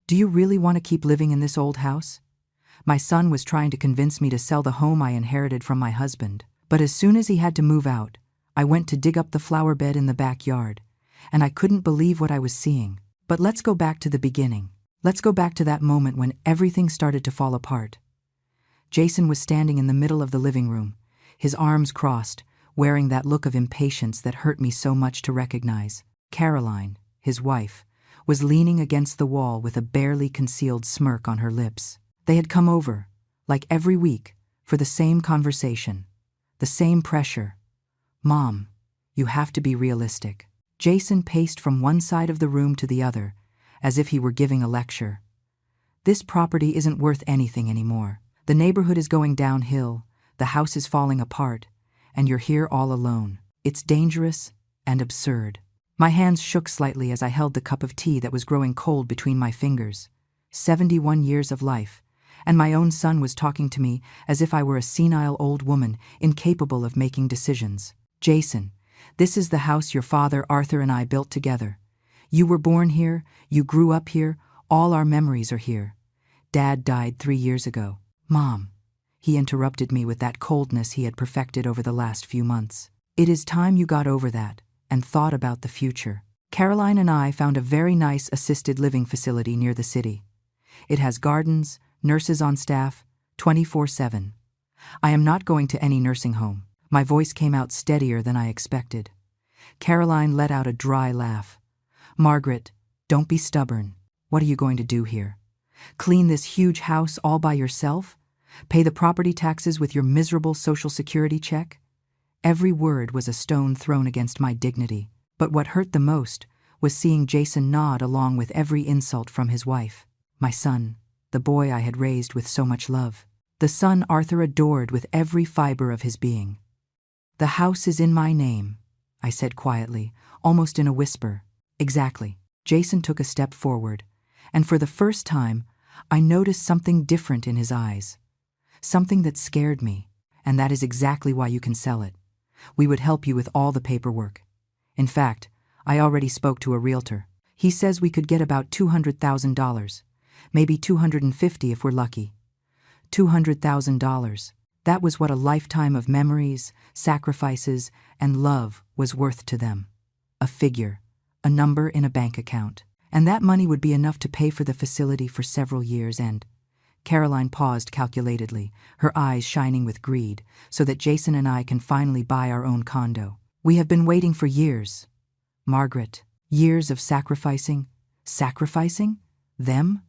Do you really want to keep living in this old house? My son was trying to convince me to sell the home I inherited from my husband, but as soon as he had to move out, I went to dig up the flower bed in the backyard, and I couldn't believe what I was seeing. But let's go back to the beginning. Let's go back to that moment when everything started to fall apart. Jason was standing in the middle of the living room, his arms crossed, wearing that look of impatience that hurt me so much to recognize. Caroline, his wife, was leaning against the wall with a barely concealed smirk on her lips. They had come over, like every week, for the same conversation, the same pressure. "Mom, you have to be realistic." Jason paced from one side of the room to the other, as if he were giving a lecture. "This property isn't worth anything anymore. The neighborhood is going downhill, the house is falling apart, and you're here all alone. It's dangerous and absurd." My hands shook slightly as I held the cup of tea that was growing cold between my fingers. 71 years of life, and my own son was talking to me as if I were a senile old woman incapable of making decisions. "Jason, this is the house your father, Arthur, and I built together. You were born here, you grew up here, all our memories are here. Dad died 3 years ago." "Mom," he interrupted me with that coldness he had perfected over the last few months. "It is time you got over that and thought about the future." Caroline and I found a very nice assisted living facility near the city. It has gardens, nurses on staff, 24/7. I am not going to any nursing home. My voice came out steadier than I expected. Caroline let out a dry laugh. "Margaret, don't be stubborn. What are you going to do here? Clean this huge house all by yourself? Pay the property taxes with your miserable Social Security check?" Every word was a stone thrown against my dignity, but what hurt the most was seeing Jason nod along with every insult from his wife. My son, the boy I had raised with so much love. The son Arthur adored with every fiber of his being. "The house is in my name," I said quietly, almost in a whisper. "Exactly." Jason took a step forward, and for the first time, I noticed something different in his eyes. Something that scared me, and that is exactly why you can sell it. We would help you with all the paperwork. In fact, I already spoke to a realtor. He says we could get about $200,000, maybe $250 if we're lucky. $200,000. That was what a lifetime of memories, sacrifices, and love was worth to them. A figure, a number in a bank account. And that money would be enough to pay for the facility for several years and... Caroline paused calculatedly, her eyes shining with greed, "so that Jason and I can finally buy our own condo. We have been waiting for years. Margaret, years of sacrificing. Sacrificing? Them?"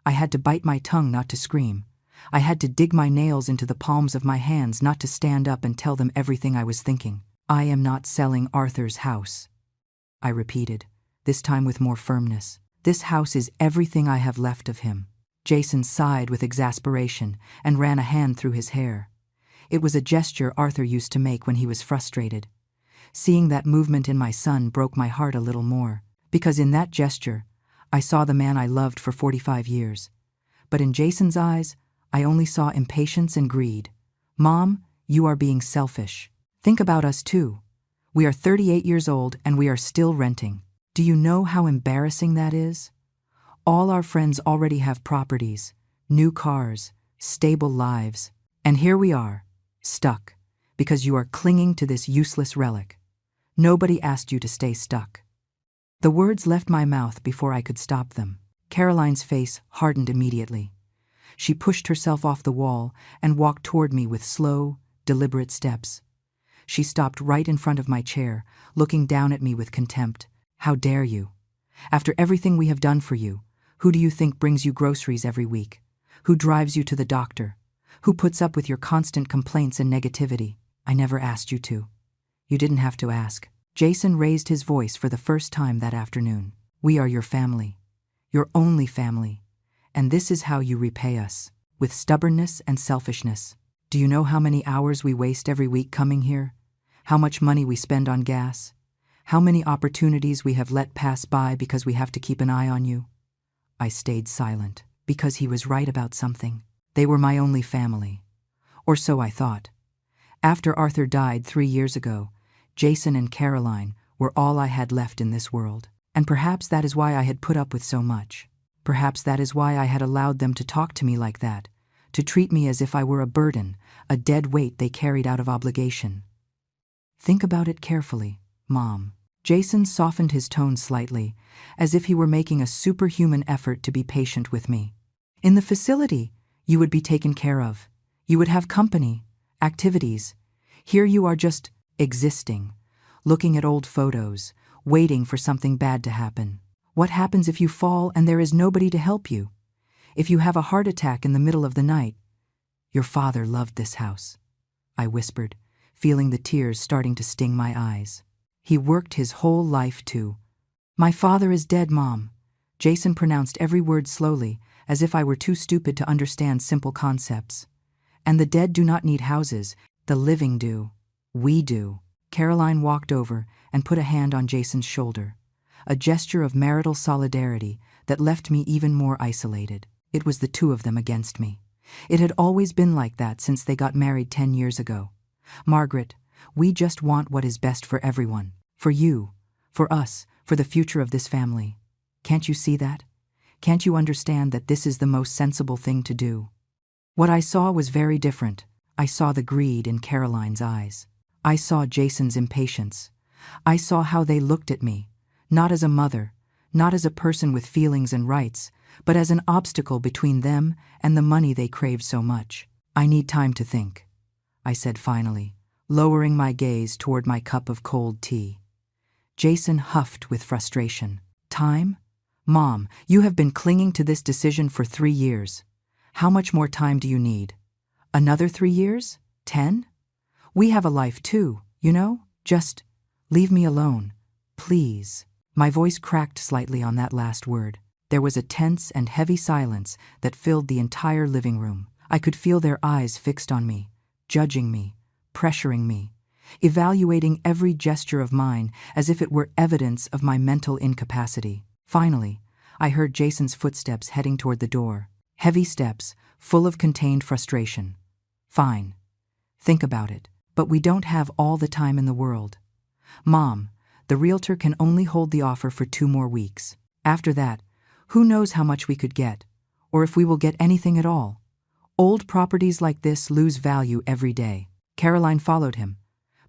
I had to bite my tongue not to scream. I had to dig my nails into the palms of my hands not to stand up and tell them everything I was thinking. "I am not selling Arthur's house," I repeated, this time with more firmness. "This house is everything I have left of him." Jason sighed with exasperation and ran a hand through his hair. It was a gesture Arthur used to make when he was frustrated. Seeing that movement in my son broke my heart a little more, because in that gesture, I saw the man I loved for 45 years. But in Jason's eyes, I only saw impatience and greed. "Mom, you are being selfish. Think about us too. We are 38 years old and we are still renting. Do you know how embarrassing that is? All our friends already have properties, new cars, stable lives, and here we are, stuck, because you are clinging to this useless relic. Nobody asked you to stay stuck." The words left my mouth before I could stop them. Caroline's face hardened immediately. She pushed herself off the wall and walked toward me with slow, deliberate steps. She stopped right in front of my chair, looking down at me with contempt. "How dare you? After everything we have done for you, who do you think brings you groceries every week? Who drives you to the doctor? Who puts up with your constant complaints and negativity? I never asked you to. You didn't have to ask." Jason raised his voice for the first time that afternoon. "We are your family, your only family, and this is how you repay us, with stubbornness and selfishness. Do you know how many hours we waste every week coming here? How much money we spend on gas? How many opportunities we have let pass by because we have to keep an eye on you?" I stayed silent, because he was right about something. They were my only family. Or so I thought. After Arthur died 3 years ago, Jason and Caroline were all I had left in this world, and perhaps that is why I had put up with so much. Perhaps that is why I had allowed them to talk to me like that, to treat me as if I were a burden, a dead weight they carried out of obligation. Think about it carefully, Mom. Jason softened his tone slightly, as if he were making a superhuman effort to be patient with me. In the facility, you would be taken care of. You would have company, activities. Here you are just existing, looking at old photos, waiting for something bad to happen. What happens if you fall and there is nobody to help you? If you have a heart attack in the middle of the night? Your father loved this house, I whispered, feeling the tears starting to sting my eyes. He worked his whole life to. My father is dead, Mom. Jason pronounced every word slowly, as if I were too stupid to understand simple concepts. And the dead do not need houses, the living do. We do. Caroline walked over and put a hand on Jason's shoulder, a gesture of marital solidarity that left me even more isolated. It was the two of them against me. It had always been like that since they got married 10 years ago. Margaret, we just want what is best for everyone. For you, for us, for the future of this family. Can't you see that? Can't you understand that this is the most sensible thing to do? What I saw was very different. I saw the greed in Caroline's eyes. I saw Jason's impatience. I saw how they looked at me, not as a mother, not as a person with feelings and rights, but as an obstacle between them and the money they craved so much. I need time to think, I said finally, lowering my gaze toward my cup of cold tea. Jason huffed with frustration. Time? Mom, you have been clinging to this decision for 3 years. How much more time do you need? Another 3 years? 10? We have a life too, you know? Just leave me alone, please. My voice cracked slightly on that last word. There was a tense and heavy silence that filled the entire living room. I could feel their eyes fixed on me, judging me, pressuring me, evaluating every gesture of mine as if it were evidence of my mental incapacity. Finally, I heard Jason's footsteps heading toward the door. Heavy steps, full of contained frustration. Fine. Think about it. But we don't have all the time in the world. Mom, the realtor can only hold the offer for 2 more weeks. After that, who knows how much we could get, or if we will get anything at all. Old properties like this lose value every day. Caroline followed him,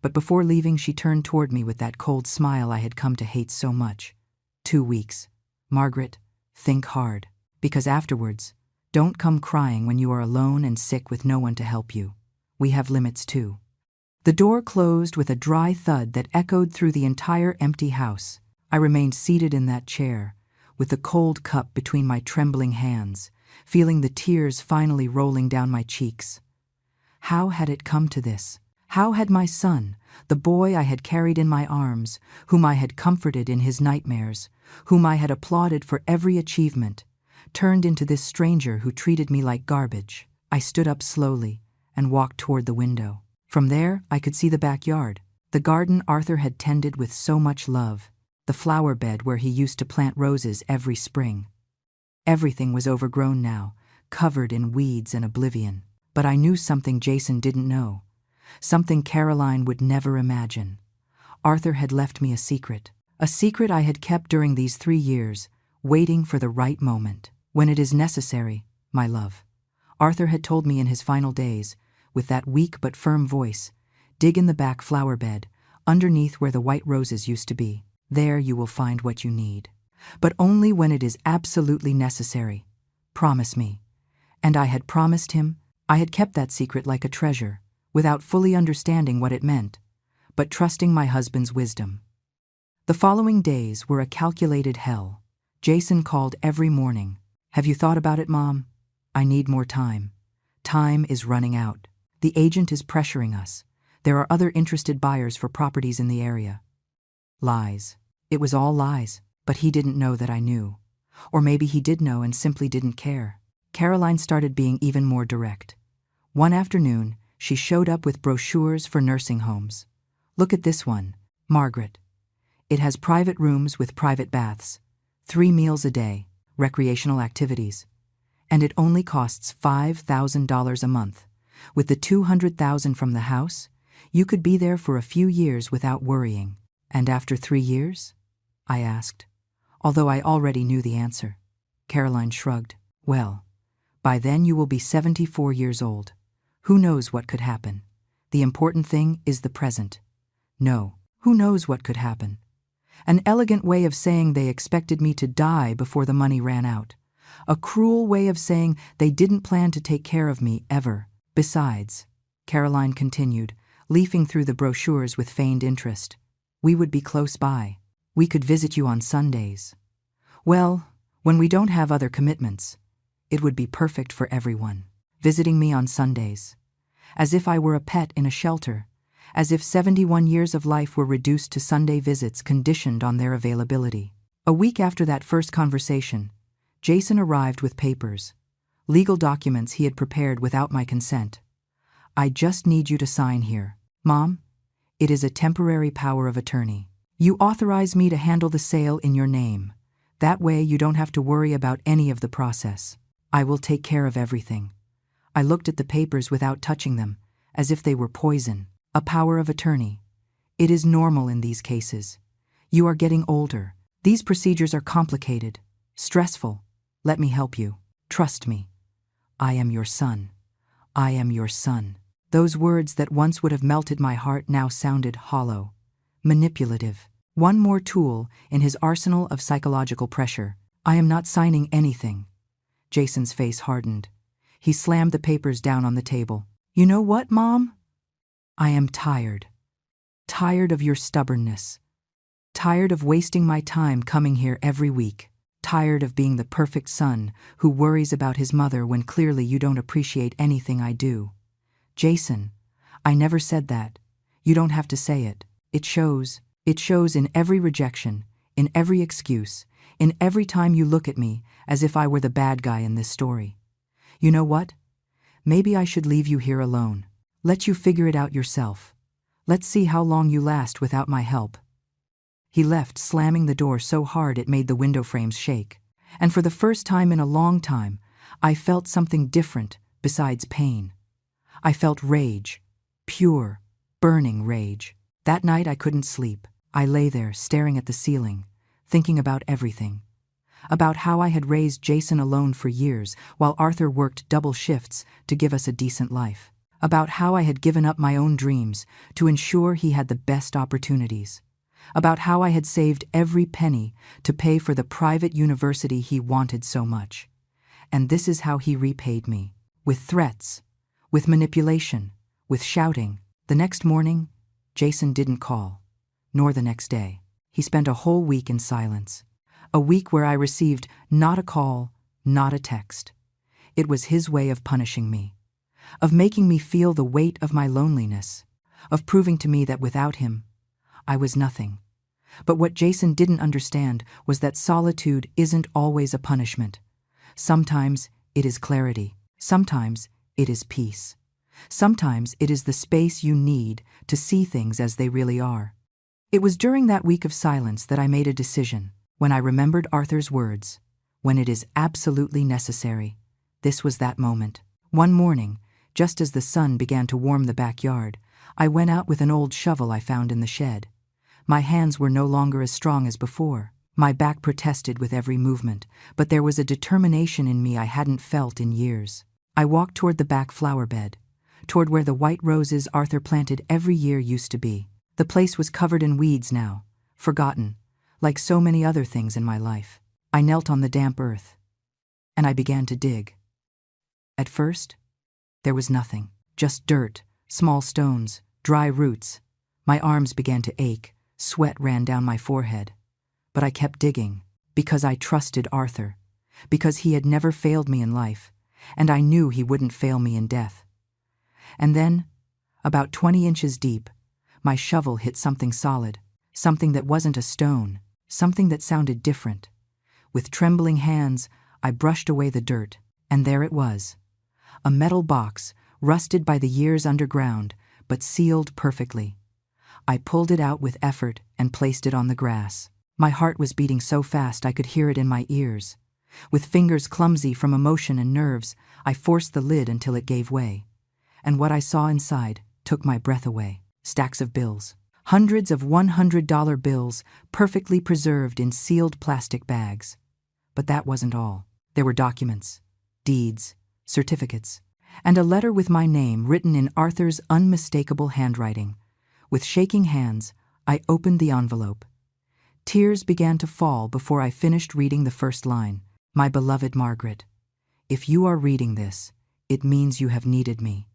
but before leaving she turned toward me with that cold smile I had come to hate so much. 2 weeks. Margaret, think hard, because afterwards, don't come crying when you are alone and sick with no one to help you. We have limits too. The door closed with a dry thud that echoed through the entire empty house. I remained seated in that chair, with the cold cup between my trembling hands, feeling the tears finally rolling down my cheeks. How had it come to this? How had my son, the boy I had carried in my arms, whom I had comforted in his nightmares, whom I had applauded for every achievement, turned into this stranger who treated me like garbage? I stood up slowly and walked toward the window. From there, I could see the backyard, the garden Arthur had tended with so much love, the flower bed where he used to plant roses every spring. Everything was overgrown now, covered in weeds and oblivion. But I knew something Jason didn't know, something Caroline would never imagine. Arthur had left me a secret I had kept during these 3 years, waiting for the right moment. When it is necessary, my love, Arthur had told me in his final days, with that weak but firm voice, dig in the back flower bed, underneath where the white roses used to be. There you will find what you need. But only when it is absolutely necessary. Promise me. And I had promised him. I had kept that secret like a treasure, without fully understanding what it meant, but trusting my husband's wisdom. The following days were a calculated hell. Jason called every morning. Have you thought about it, Mom? I need more time. Time is running out. The agent is pressuring us. There are other interested buyers for properties in the area. Lies. It was all lies, but he didn't know that I knew. Or maybe he did know and simply didn't care. Caroline started being even more direct. One afternoon, she showed up with brochures for nursing homes. Look at this one, Margaret. It has private rooms with private baths, 3 meals a day, recreational activities. And it only costs $5,000 a month. With the $200,000 from the house, you could be there for a few years without worrying. And after 3 years? I asked, although I already knew the answer. Caroline shrugged. Well, by then you will be 74 years old. Who knows what could happen? The important thing is the present. No, who knows what could happen? An elegant way of saying they expected me to die before the money ran out. A cruel way of saying they didn't plan to take care of me ever. Besides, Caroline continued, leafing through the brochures with feigned interest, we would be close by. We could visit you on Sundays. Well, when we don't have other commitments, it would be perfect for everyone. Visiting me on Sundays. As if I were a pet in a shelter. As if 71 years of life were reduced to Sunday visits conditioned on their availability. A week after that first conversation, Jason arrived with papers. Legal documents he had prepared without my consent. I just need you to sign here. Mom, it is a temporary power of attorney. You authorize me to handle the sale in your name. That way you don't have to worry about any of the process. I will take care of everything. I looked at the papers without touching them, as if they were poison. A power of attorney. It is normal in these cases. You are getting older. These procedures are complicated, stressful. Let me help you. Trust me. I am your son. I am your son. Those words that once would have melted my heart now sounded hollow, manipulative. One more tool in his arsenal of psychological pressure. I am not signing anything. Jason's face hardened. He slammed the papers down on the table. You know what, Mom? I am tired. Tired of your stubbornness. Tired of wasting my time coming here every week. Tired of being the perfect son who worries about his mother when clearly you don't appreciate anything I do. Jason, I never said that. You don't have to say it. It shows. It shows in every rejection, in every excuse, in every time you look at me as if I were the bad guy in this story. You know what? Maybe I should leave you here alone. Let you figure it out yourself. Let's see how long you last without my help. He left, slamming the door so hard it made the window frames shake. And for the first time in a long time, I felt something different besides pain. I felt rage. Pure, burning rage. That night I couldn't sleep. I lay there, staring at the ceiling, thinking about everything. About how I had raised Jason alone for years while Arthur worked double shifts to give us a decent life. About how I had given up my own dreams to ensure he had the best opportunities. About how I had saved every penny to pay for the private university he wanted so much. And this is how he repaid me. With threats, with manipulation, with shouting. The next morning, Jason didn't call, nor the next day. He spent a whole week in silence. A week where I received not a call, not a text. It was his way of punishing me. Of making me feel the weight of my loneliness, of proving to me that without him, I was nothing. But what Jason didn't understand was that solitude isn't always a punishment. Sometimes it is clarity. Sometimes it is peace. Sometimes it is the space you need to see things as they really are. It was during that week of silence that I made a decision, when I remembered Arthur's words, when it is absolutely necessary. This was that moment. One morning, just as the sun began to warm the backyard, I went out with an old shovel I found in the shed. My hands were no longer as strong as before. My back protested with every movement, but there was a determination in me I hadn't felt in years. I walked toward the back flower bed, toward where the white roses Arthur planted every year used to be. The place was covered in weeds now, forgotten, like so many other things in my life. I knelt on the damp earth, and I began to dig. At first, there was nothing, just dirt, small stones, dry roots. My arms began to ache, sweat ran down my forehead. But I kept digging, because I trusted Arthur, because he had never failed me in life, and I knew he wouldn't fail me in death. And then, about 20 inches deep, my shovel hit something solid, something that wasn't a stone, something that sounded different. With trembling hands, I brushed away the dirt, and there it was. A metal box, rusted by the years underground, but sealed perfectly. I pulled it out with effort and placed it on the grass. My heart was beating so fast I could hear it in my ears. With fingers clumsy from emotion and nerves, I forced the lid until it gave way. And what I saw inside took my breath away. Stacks of bills. Hundreds of $100 bills, perfectly preserved in sealed plastic bags. But that wasn't all. There were documents, deeds, certificates, and a letter with my name written in Arthur's unmistakable handwriting. With shaking hands, I opened the envelope. Tears began to fall before I finished reading the first line. My beloved Margaret, if you are reading this, it means you have needed me,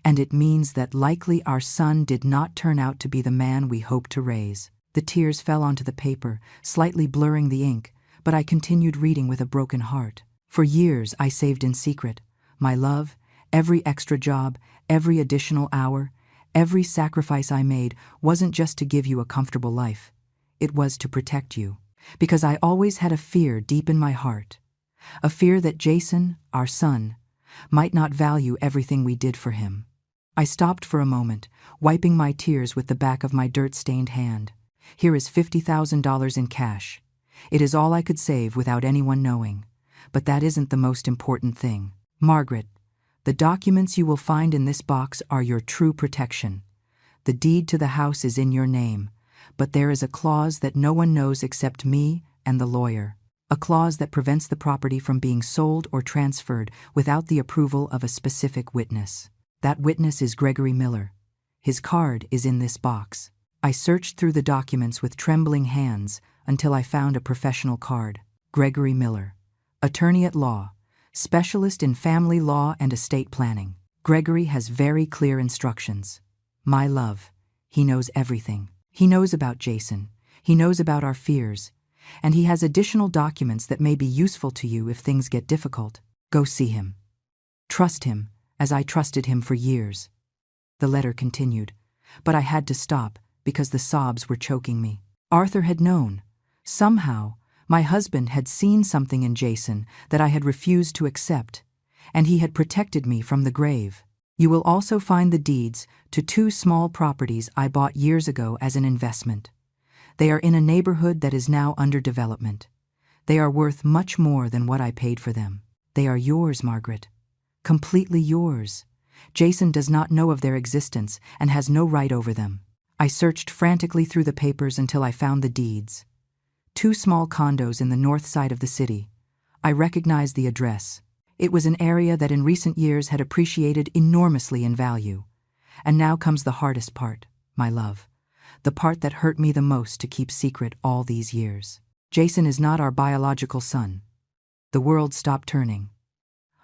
and it means that likely our son did not turn out to be the man we hoped to raise. The tears fell onto the paper, slightly blurring the ink, but I continued reading with a broken heart. For years I saved in secret. My love, every extra job, every additional hour, every sacrifice I made wasn't just to give you a comfortable life. It was to protect you. Because I always had a fear deep in my heart. A fear that Jason, our son, might not value everything we did for him. I stopped for a moment, wiping my tears with the back of my dirt-stained hand. Here is $50,000 in cash. It is all I could save without anyone knowing. But that isn't the most important thing. Margaret, the documents you will find in this box are your true protection. The deed to the house is in your name, but there is a clause that no one knows except me and the lawyer. A clause that prevents the property from being sold or transferred without the approval of a specific witness. That witness is Gregory Miller. His card is in this box. I searched through the documents with trembling hands until I found a professional card. Gregory Miller, attorney at law, specialist in family law and estate planning. Gregory has very clear instructions. My love, he knows everything. He knows about Jason. He knows about our fears. And he has additional documents that may be useful to you if things get difficult. Go see him. Trust him, as I trusted him for years. The letter continued, but I had to stop because the sobs were choking me. Arthur had known. Somehow, my husband had seen something in Jason that I had refused to accept, and he had protected me from the grave. You will also find the deeds to 2 small properties I bought years ago as an investment. They are in a neighborhood that is now under development. They are worth much more than what I paid for them. They are yours, Margaret. Completely yours. Jason does not know of their existence and has no right over them. I searched frantically through the papers until I found the deeds. 2 small condos in the north side of the city. I recognized the address. It was an area that in recent years had appreciated enormously in value. And now comes the hardest part, my love. The part that hurt me the most to keep secret all these years. Jason is not our biological son. The world stopped turning.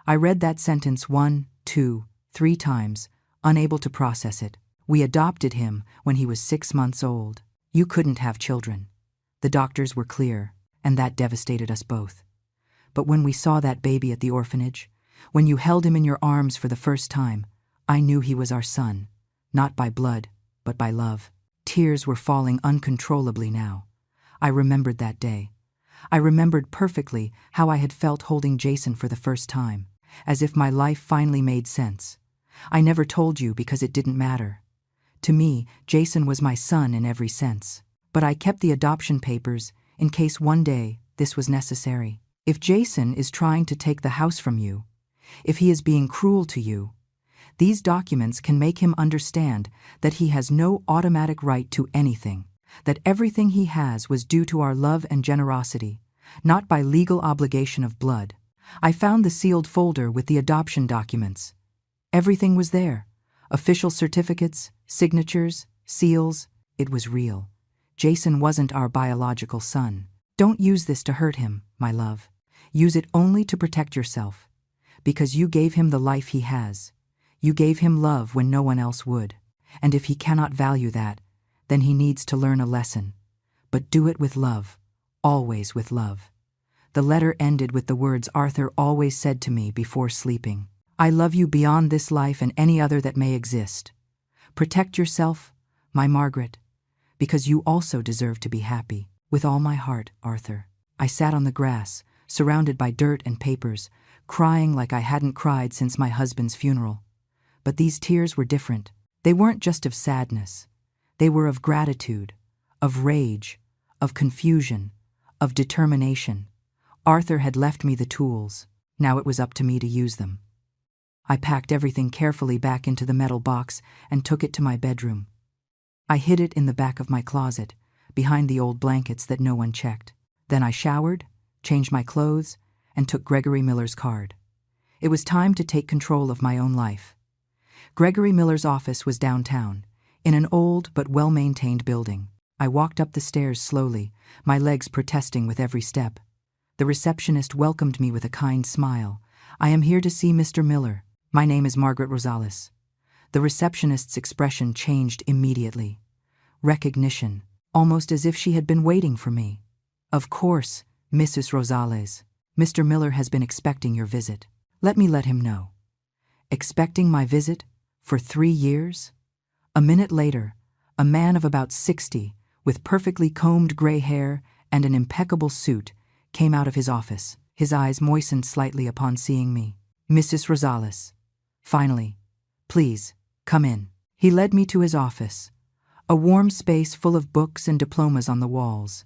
I read that sentence 1, 2, 3 times, unable to process it. We adopted him when he was 6 months old. You couldn't have children. The doctors were clear, and that devastated us both. But when we saw that baby at the orphanage, when you held him in your arms for the first time, I knew he was our son, not by blood, but by love. Tears were falling uncontrollably now. I remembered that day. I remembered perfectly how I had felt holding Jason for the first time, as if my life finally made sense. I never told you because it didn't matter. To me, Jason was my son in every sense. But I kept the adoption papers in case one day this was necessary. If Jason is trying to take the house from you, if he is being cruel to you, these documents can make him understand that he has no automatic right to anything, that everything he has was due to our love and generosity, not by legal obligation of blood. I found the sealed folder with the adoption documents. Everything was there. Official certificates, signatures, seals. It was real. Jason wasn't our biological son. Don't use this to hurt him, my love. Use it only to protect yourself. Because you gave him the life he has. You gave him love when no one else would. And if he cannot value that, then he needs to learn a lesson. But do it with love. Always with love. The letter ended with the words Arthur always said to me before sleeping. I love you beyond this life and any other that may exist. Protect yourself, my Margaret, because you also deserve to be happy. With all my heart, Arthur. I sat on the grass, surrounded by dirt and papers, crying like I hadn't cried since my husband's funeral. But these tears were different. They weren't just of sadness. They were of gratitude, of rage, of confusion, of determination. Arthur had left me the tools. Now it was up to me to use them. I packed everything carefully back into the metal box and took it to my bedroom. I hid it in the back of my closet, behind the old blankets that no one checked. Then I showered, changed my clothes, and took Gregory Miller's card. It was time to take control of my own life. Gregory Miller's office was downtown, in an old but well-maintained building. I walked up the stairs slowly, my legs protesting with every step. The receptionist welcomed me with a kind smile. "I am here to see Mr. Miller. My name is Margaret Rosales." The receptionist's expression changed immediately. Recognition, almost as if she had been waiting for me. "Of course, Mrs. Rosales. Mr. Miller has been expecting your visit. Let me let him know." Expecting my visit? For 3 years? A minute later, a man of about 60, with perfectly combed gray hair and an impeccable suit, came out of his office. His eyes moistened slightly upon seeing me. "Mrs. Rosales. Finally. Please, come in." He led me to his office, a warm space full of books and diplomas on the walls.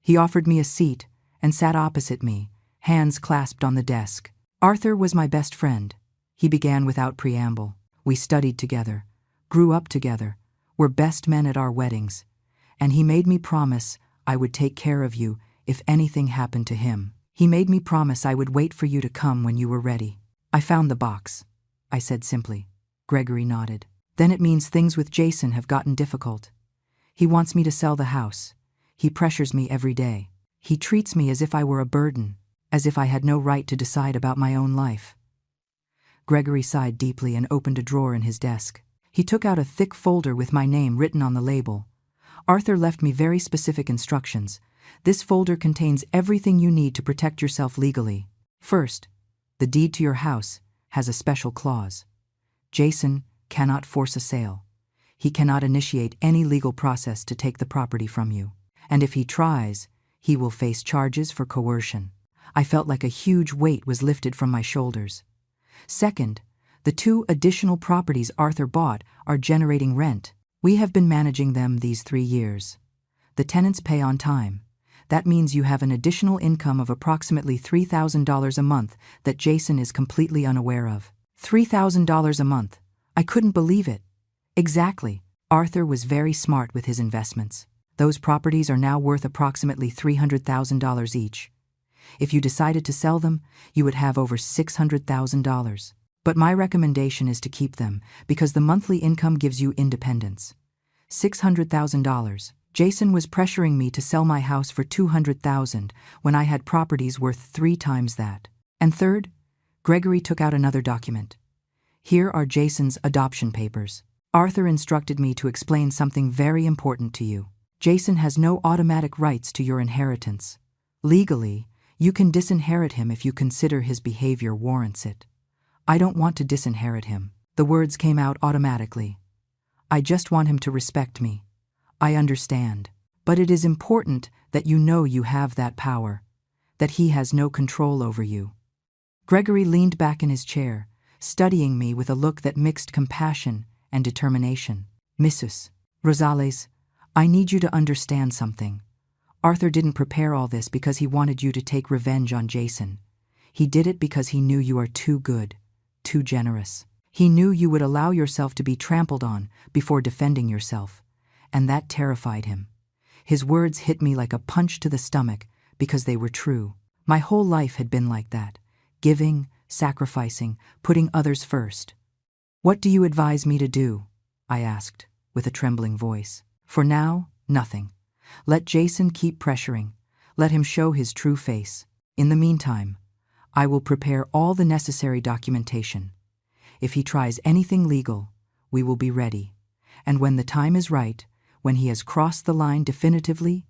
He offered me a seat and sat opposite me, hands clasped on the desk. Arthur was my best friend. He began without preamble. We studied together, grew up together, were best men at our weddings, and he made me promise I would take care of you if anything happened to him. He made me promise I would wait for you to come when you were ready. "I found the box," I said simply. Gregory nodded. "Then it means things with Jason have gotten difficult. He wants me to sell the house. He pressures me every day. He treats me as if I were a burden, as if I had no right to decide about my own life." Gregory sighed deeply and opened a drawer in his desk. He took out a thick folder with my name written on the label. "Arthur left me very specific instructions. This folder contains everything you need to protect yourself legally. First, the deed to your house has a special clause. Jason cannot force a sale. He cannot initiate any legal process to take the property from you. And if he tries, he will face charges for coercion." I felt like a huge weight was lifted from my shoulders. Second, the 2 additional properties Arthur bought are generating rent. We have been managing them these 3 years. The tenants pay on time. That means you have an additional income of approximately $3,000 a month that Jason is completely unaware of. $3,000 a month. I couldn't believe it. Exactly. Arthur was very smart with his investments. Those properties are now worth approximately $300,000 each. If you decided to sell them, you would have over $600,000. But my recommendation is to keep them because the monthly income gives you independence. $600,000. Jason was pressuring me to sell my house for $200,000 when I had properties worth 3 times that. And third, Gregory took out another document. Here are Jason's adoption papers. Arthur instructed me to explain something very important to you. Jason has no automatic rights to your inheritance. Legally, you can disinherit him if you consider his behavior warrants it. I don't want to disinherit him. The words came out automatically. I just want him to respect me. I understand. But it is important that you know you have that power, that he has no control over you. Gregory leaned back in his chair, studying me with a look that mixed compassion and determination. "Mrs. Rosales, I need you to understand something. Arthur didn't prepare all this because he wanted you to take revenge on Jason. He did it because he knew you are too good, too generous. He knew you would allow yourself to be trampled on before defending yourself, and that terrified him." His words hit me like a punch to the stomach because they were true. My whole life had been like that, giving, sacrificing, putting others first. "What do you advise me to do?" I asked, with a trembling voice. "For now, nothing. Let Jason keep pressuring. Let him show his true face. In the meantime, I will prepare all the necessary documentation. If he tries anything legal, we will be ready. And when the time is right, when he has crossed the line definitively,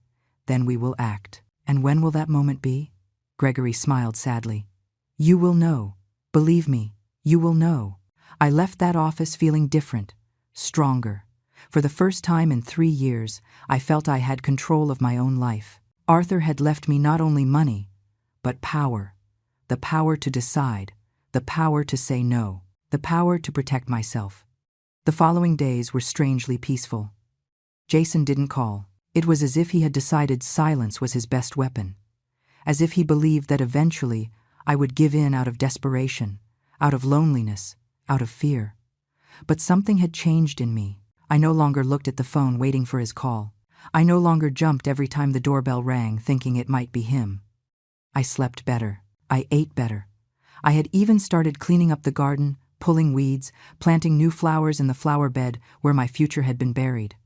then we will act." "And when will that moment be?" Gregory smiled sadly. "You will know. Believe me, you will know." I left that office feeling different, stronger. For the first time in 3 years, I felt I had control of my own life. Arthur had left me not only money, but power. The power to decide, the power to say no, the power to protect myself. The following days were strangely peaceful. Jason didn't call. It was as if he had decided silence was his best weapon. As if he believed that eventually I would give in out of desperation, out of loneliness, out of fear. But something had changed in me. I no longer looked at the phone waiting for his call. I no longer jumped every time the doorbell rang thinking it might be him. I slept better. I ate better. I had even started cleaning up the garden, pulling weeds, planting new flowers in the flower bed where my future had been buried.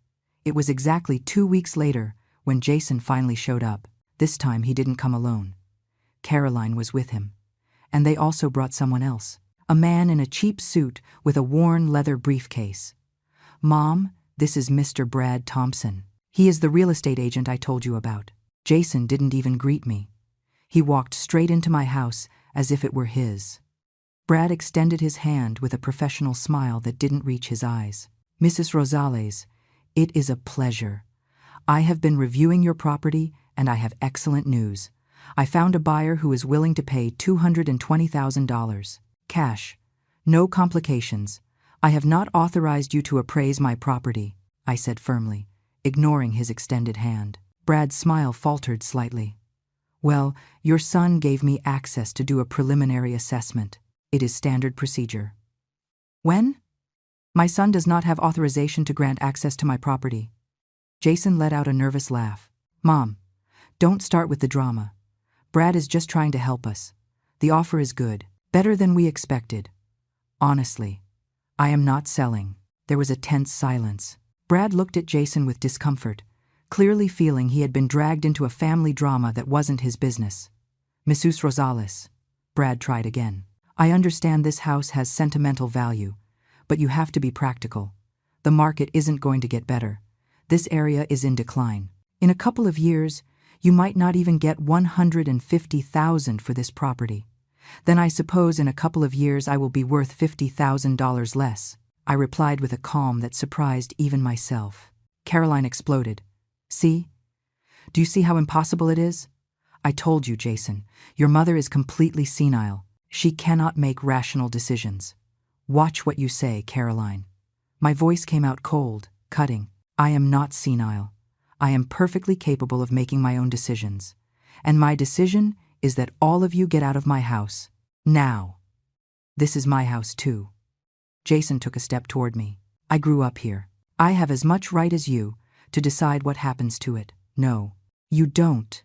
It was exactly 2 weeks later when Jason finally showed up. This time he didn't come alone. Caroline was with him. And they also brought someone else. A man in a cheap suit with a worn leather briefcase. "Mom, this is Mr. Brad Thompson. He is the real estate agent I told you about." Jason didn't even greet me. He walked straight into my house as if it were his. Brad extended his hand with a professional smile that didn't reach his eyes. "Mrs. Rosales, it is a pleasure. I have been reviewing your property and I have excellent news. I found a buyer who is willing to pay $220,000. Cash. No complications. I have not authorized you to appraise my property," I said firmly, ignoring his extended hand. Brad's smile faltered slightly. "Well, your son gave me access to do a preliminary assessment. It is standard procedure." "When?" "My son does not have authorization to grant access to my property." Jason let out a nervous laugh. "Mom, don't start with the drama. Brad is just trying to help us. The offer is good, better than we expected. Honestly, I am not selling." There was a tense silence. Brad looked at Jason with discomfort, clearly feeling he had been dragged into a family drama that wasn't his business. "Mrs. Rosales," Brad tried again. "I understand this house has sentimental value, but you have to be practical. The market isn't going to get better. This area is in decline. In a couple of years, you might not even get $150,000 for this property. Then I suppose in a couple of years I will be worth $50,000 less," I replied with a calm that surprised even myself. Caroline exploded. "See? Do you see how impossible it is? I told you, Jason, your mother is completely senile. She cannot make rational decisions. Watch what you say, Caroline." My voice came out cold, cutting. "I am not senile. I am perfectly capable of making my own decisions. And my decision is that all of you get out of my house. Now. This is my house too." Jason took a step toward me. "I grew up here. I have as much right as you to decide what happens to it." "No, you don't.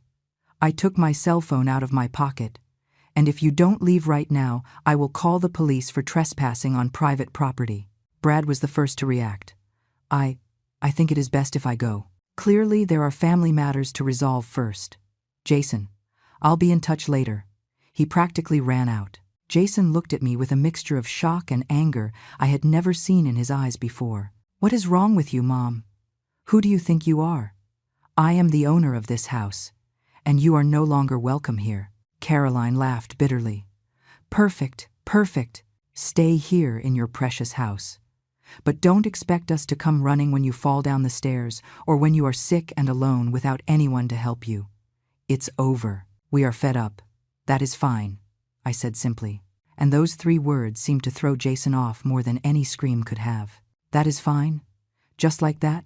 I took my cell phone out of my pocket. And if you don't leave right now, I will call the police for trespassing on private property." Brad was the first to react. I think it is best if I go. Clearly, there are family matters to resolve first. "Jason, I'll be in touch later." He practically ran out. Jason looked at me with a mixture of shock and anger I had never seen in his eyes before. "What is wrong with you, Mom? Who do you think you are? I am the owner of this house, and you are no longer welcome here." Caroline laughed bitterly. Perfect. Stay here in your precious house. But don't expect us to come running when you fall down the stairs or when you are sick and alone without anyone to help you. It's over. We are fed up. That is fine," I said simply. And those 3 words seemed to throw Jason off more than any scream could have. "That is fine? Just like that?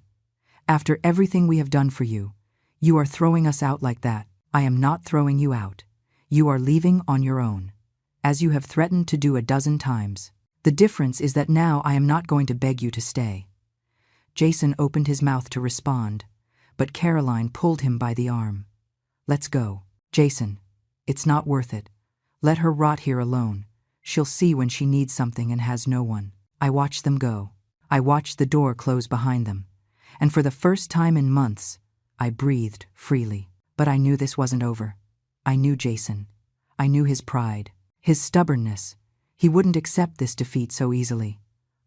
After everything we have done for you, you are throwing us out like that." "I am not throwing you out. You are leaving on your own, as you have threatened to do a dozen times. The difference is that now I am not going to beg you to stay." Jason opened his mouth to respond, but Caroline pulled him by the arm. "Let's go. Jason, it's not worth it. Let her rot here alone. She'll see when she needs something and has no one." I watched them go. I watched the door close behind them. And for the first time in months, I breathed freely. But I knew this wasn't over. I knew Jason. I knew his pride, his stubbornness. He wouldn't accept this defeat so easily.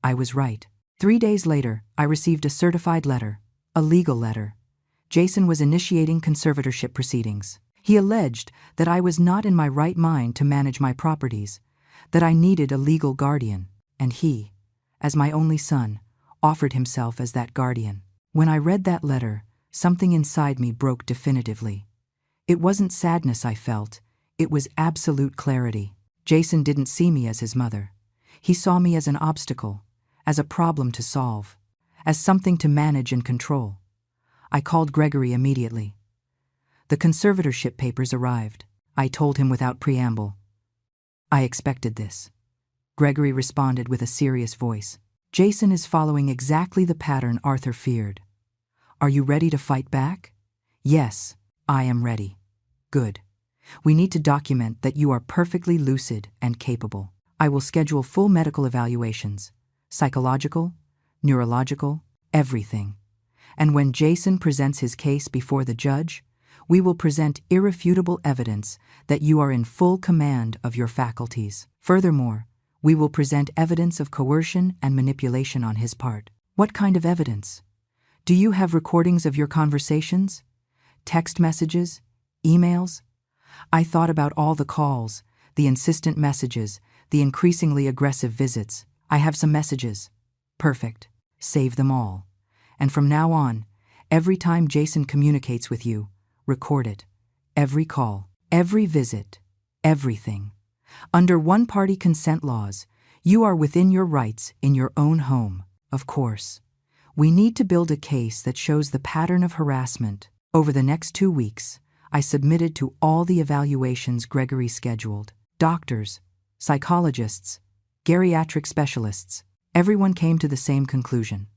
I was right. 3 days later, I received a certified letter, a legal letter. Jason was initiating conservatorship proceedings. He alleged that I was not in my right mind to manage my properties, that I needed a legal guardian, and he, as my only son, offered himself as that guardian. When I read that letter, something inside me broke definitively. It wasn't sadness I felt, it was absolute clarity. Jason didn't see me as his mother. He saw me as an obstacle, as a problem to solve, as something to manage and control. I called Gregory immediately. The conservatorship papers arrived. I told him without preamble. "I expected this." Gregory responded with a serious voice. "Jason is following exactly the pattern Arthur feared. Are you ready to fight back?" "Yes, I am ready." "Good. We need to document that you are perfectly lucid and capable. I will schedule full medical evaluations, psychological, neurological, everything. And when Jason presents his case before the judge, we will present irrefutable evidence that you are in full command of your faculties. Furthermore, we will present evidence of coercion and manipulation on his part. What kind of evidence? Do you have recordings of your conversations? Text messages? Emails? I thought about all the calls, the insistent messages, the increasingly aggressive visits. I have some messages. Perfect. Save them all. And from now on, every time Jason communicates with you, record it. Every call, every visit, everything. Under one-party consent laws, you are within your rights in your own home, of course. We need to build a case that shows the pattern of harassment. Over the next 2 weeks, I submitted to all the evaluations Gregory scheduled. Doctors, psychologists, geriatric specialists, everyone came to the same conclusion.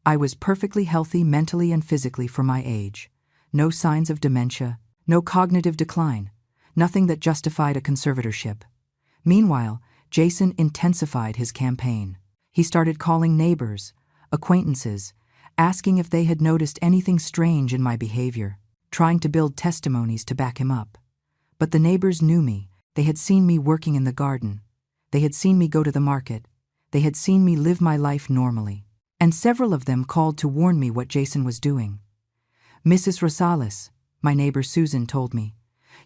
I was perfectly healthy mentally and physically for my age. No signs of dementia, no cognitive decline, nothing that justified a conservatorship. Meanwhile, Jason intensified his campaign. He started calling neighbors, acquaintances, asking if they had noticed anything strange in my behavior, trying to build testimonies to back him up. But the neighbors knew me. They had seen me working in the garden. They had seen me go to the market. They had seen me live my life normally. And several of them called to warn me what Jason was doing. Mrs. Rosales, my neighbor Susan, told me,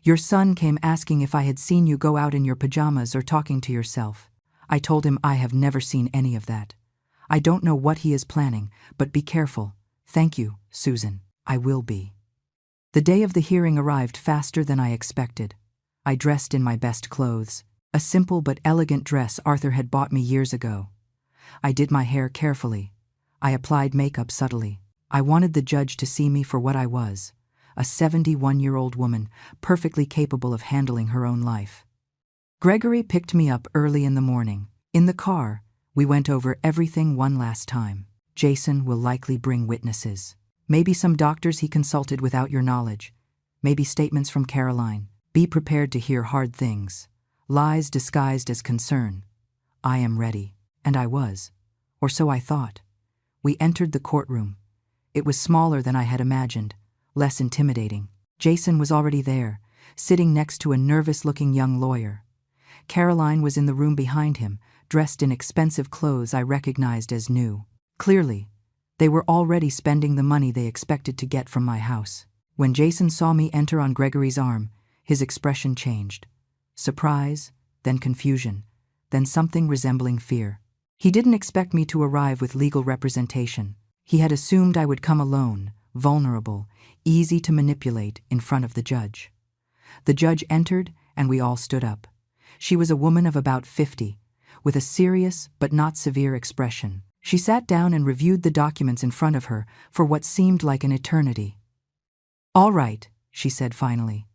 "Your son came asking if I had seen you go out in your pajamas or talking to yourself." I told him I have never seen any of that. I don't know what he is planning, but be careful. Thank you, Susan. I will be. The day of the hearing arrived faster than I expected. I dressed in my best clothes, a simple but elegant dress Arthur had bought me years ago. I did my hair carefully. I applied makeup subtly. I wanted the judge to see me for what I was, a 71-year-old woman, perfectly capable of handling her own life. Gregory picked me up early in the morning. In the car, we went over everything one last time. Jason will likely bring witnesses. Maybe some doctors he consulted without your knowledge. Maybe statements from Caroline. Be prepared to hear hard things. Lies disguised as concern. I am ready. And I was. Or so I thought. We entered the courtroom. It was smaller than I had imagined, less intimidating. Jason was already there, sitting next to a nervous-looking young lawyer. Caroline was in the room behind him, dressed in expensive clothes I recognized as new. Clearly, they were already spending the money they expected to get from my house. When Jason saw me enter on Gregory's arm, his expression changed. Surprise, then confusion, then something resembling fear. He didn't expect me to arrive with legal representation. He had assumed I would come alone, vulnerable, easy to manipulate in front of the judge. The judge entered, and we all stood up. She was a woman of about 50, with a serious but not severe expression. She sat down and reviewed the documents in front of her for what seemed like an eternity. "All right," she said finally.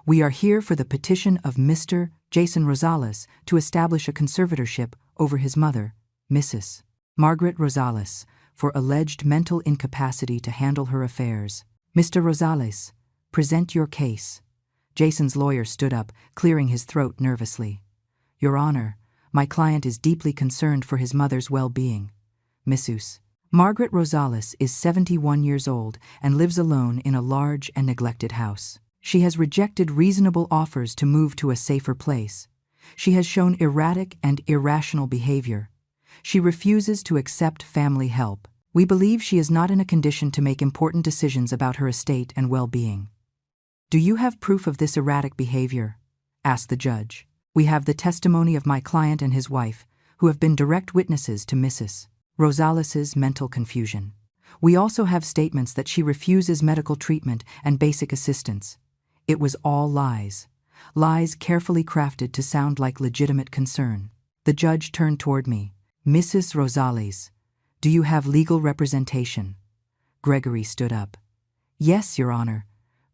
"We are here for the petition of Mr. Jason Rosales to establish a conservatorship over his mother, Mrs. Margaret Rosales, for alleged mental incapacity to handle her affairs. Mr. Rosales, present your case." Jason's lawyer stood up, clearing his throat nervously. "Your Honor, my client is deeply concerned for his mother's well-being. Mrs. Margaret Rosales is 71 years old and lives alone in a large and neglected house. She has rejected reasonable offers to move to a safer place. She has shown erratic and irrational behavior. She refuses to accept family help. We believe she is not in a condition to make important decisions about her estate and well-being." "Do you have proof of this erratic behavior?" asked the judge. "We have the testimony of my client and his wife, who have been direct witnesses to Mrs. Rosales's mental confusion. We also have statements that she refuses medical treatment and basic assistance. It was all lies. Lies carefully crafted to sound like legitimate concern." The judge turned toward me. "Mrs. Rosales, do you have legal representation?" Gregory stood up. "Yes, Your Honor.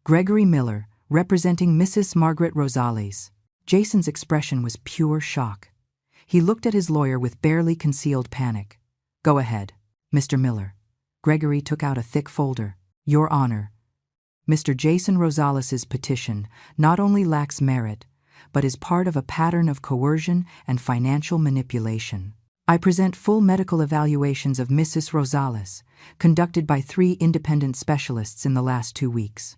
Gregory Miller, representing Mrs. Margaret Rosales." Jason's expression was pure shock. He looked at his lawyer with barely concealed panic. "Go ahead, Mr. Miller." Gregory took out a thick folder. "Your Honor, Mr. Jason Rosales' petition not only lacks merit, but is part of a pattern of coercion and financial manipulation. I present full medical evaluations of Mrs. Rosales, conducted by 3 independent specialists in the last 2 weeks.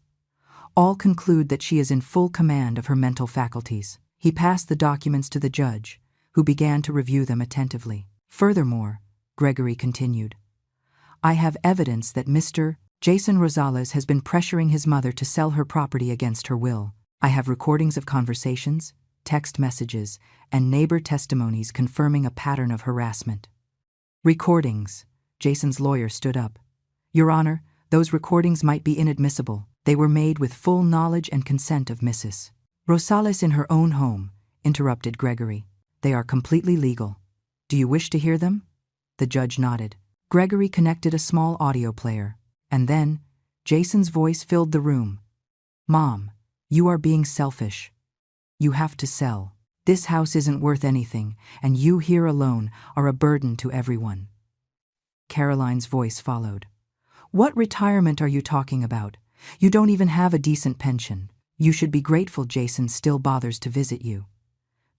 All conclude that she is in full command of her mental faculties. He passed the documents to the judge, who began to review them attentively. Furthermore, Gregory continued, I have evidence that Mr. Jason Rosales has been pressuring his mother to sell her property against her will. I have recordings of conversations, text messages, and neighbor testimonies confirming a pattern of harassment. Recordings. Jason's lawyer stood up. Your Honor, those recordings might be inadmissible. They were made with full knowledge and consent of Mrs. Rosales in her own home, interrupted Gregory. They are completely legal. Do you wish to hear them? The judge nodded. Gregory connected a small audio player. And then, Jason's voice filled the room. Mom, you are being selfish. You have to sell. This house isn't worth anything, and you here alone are a burden to everyone. Caroline's voice followed. What retirement are you talking about? You don't even have a decent pension. You should be grateful Jason still bothers to visit you.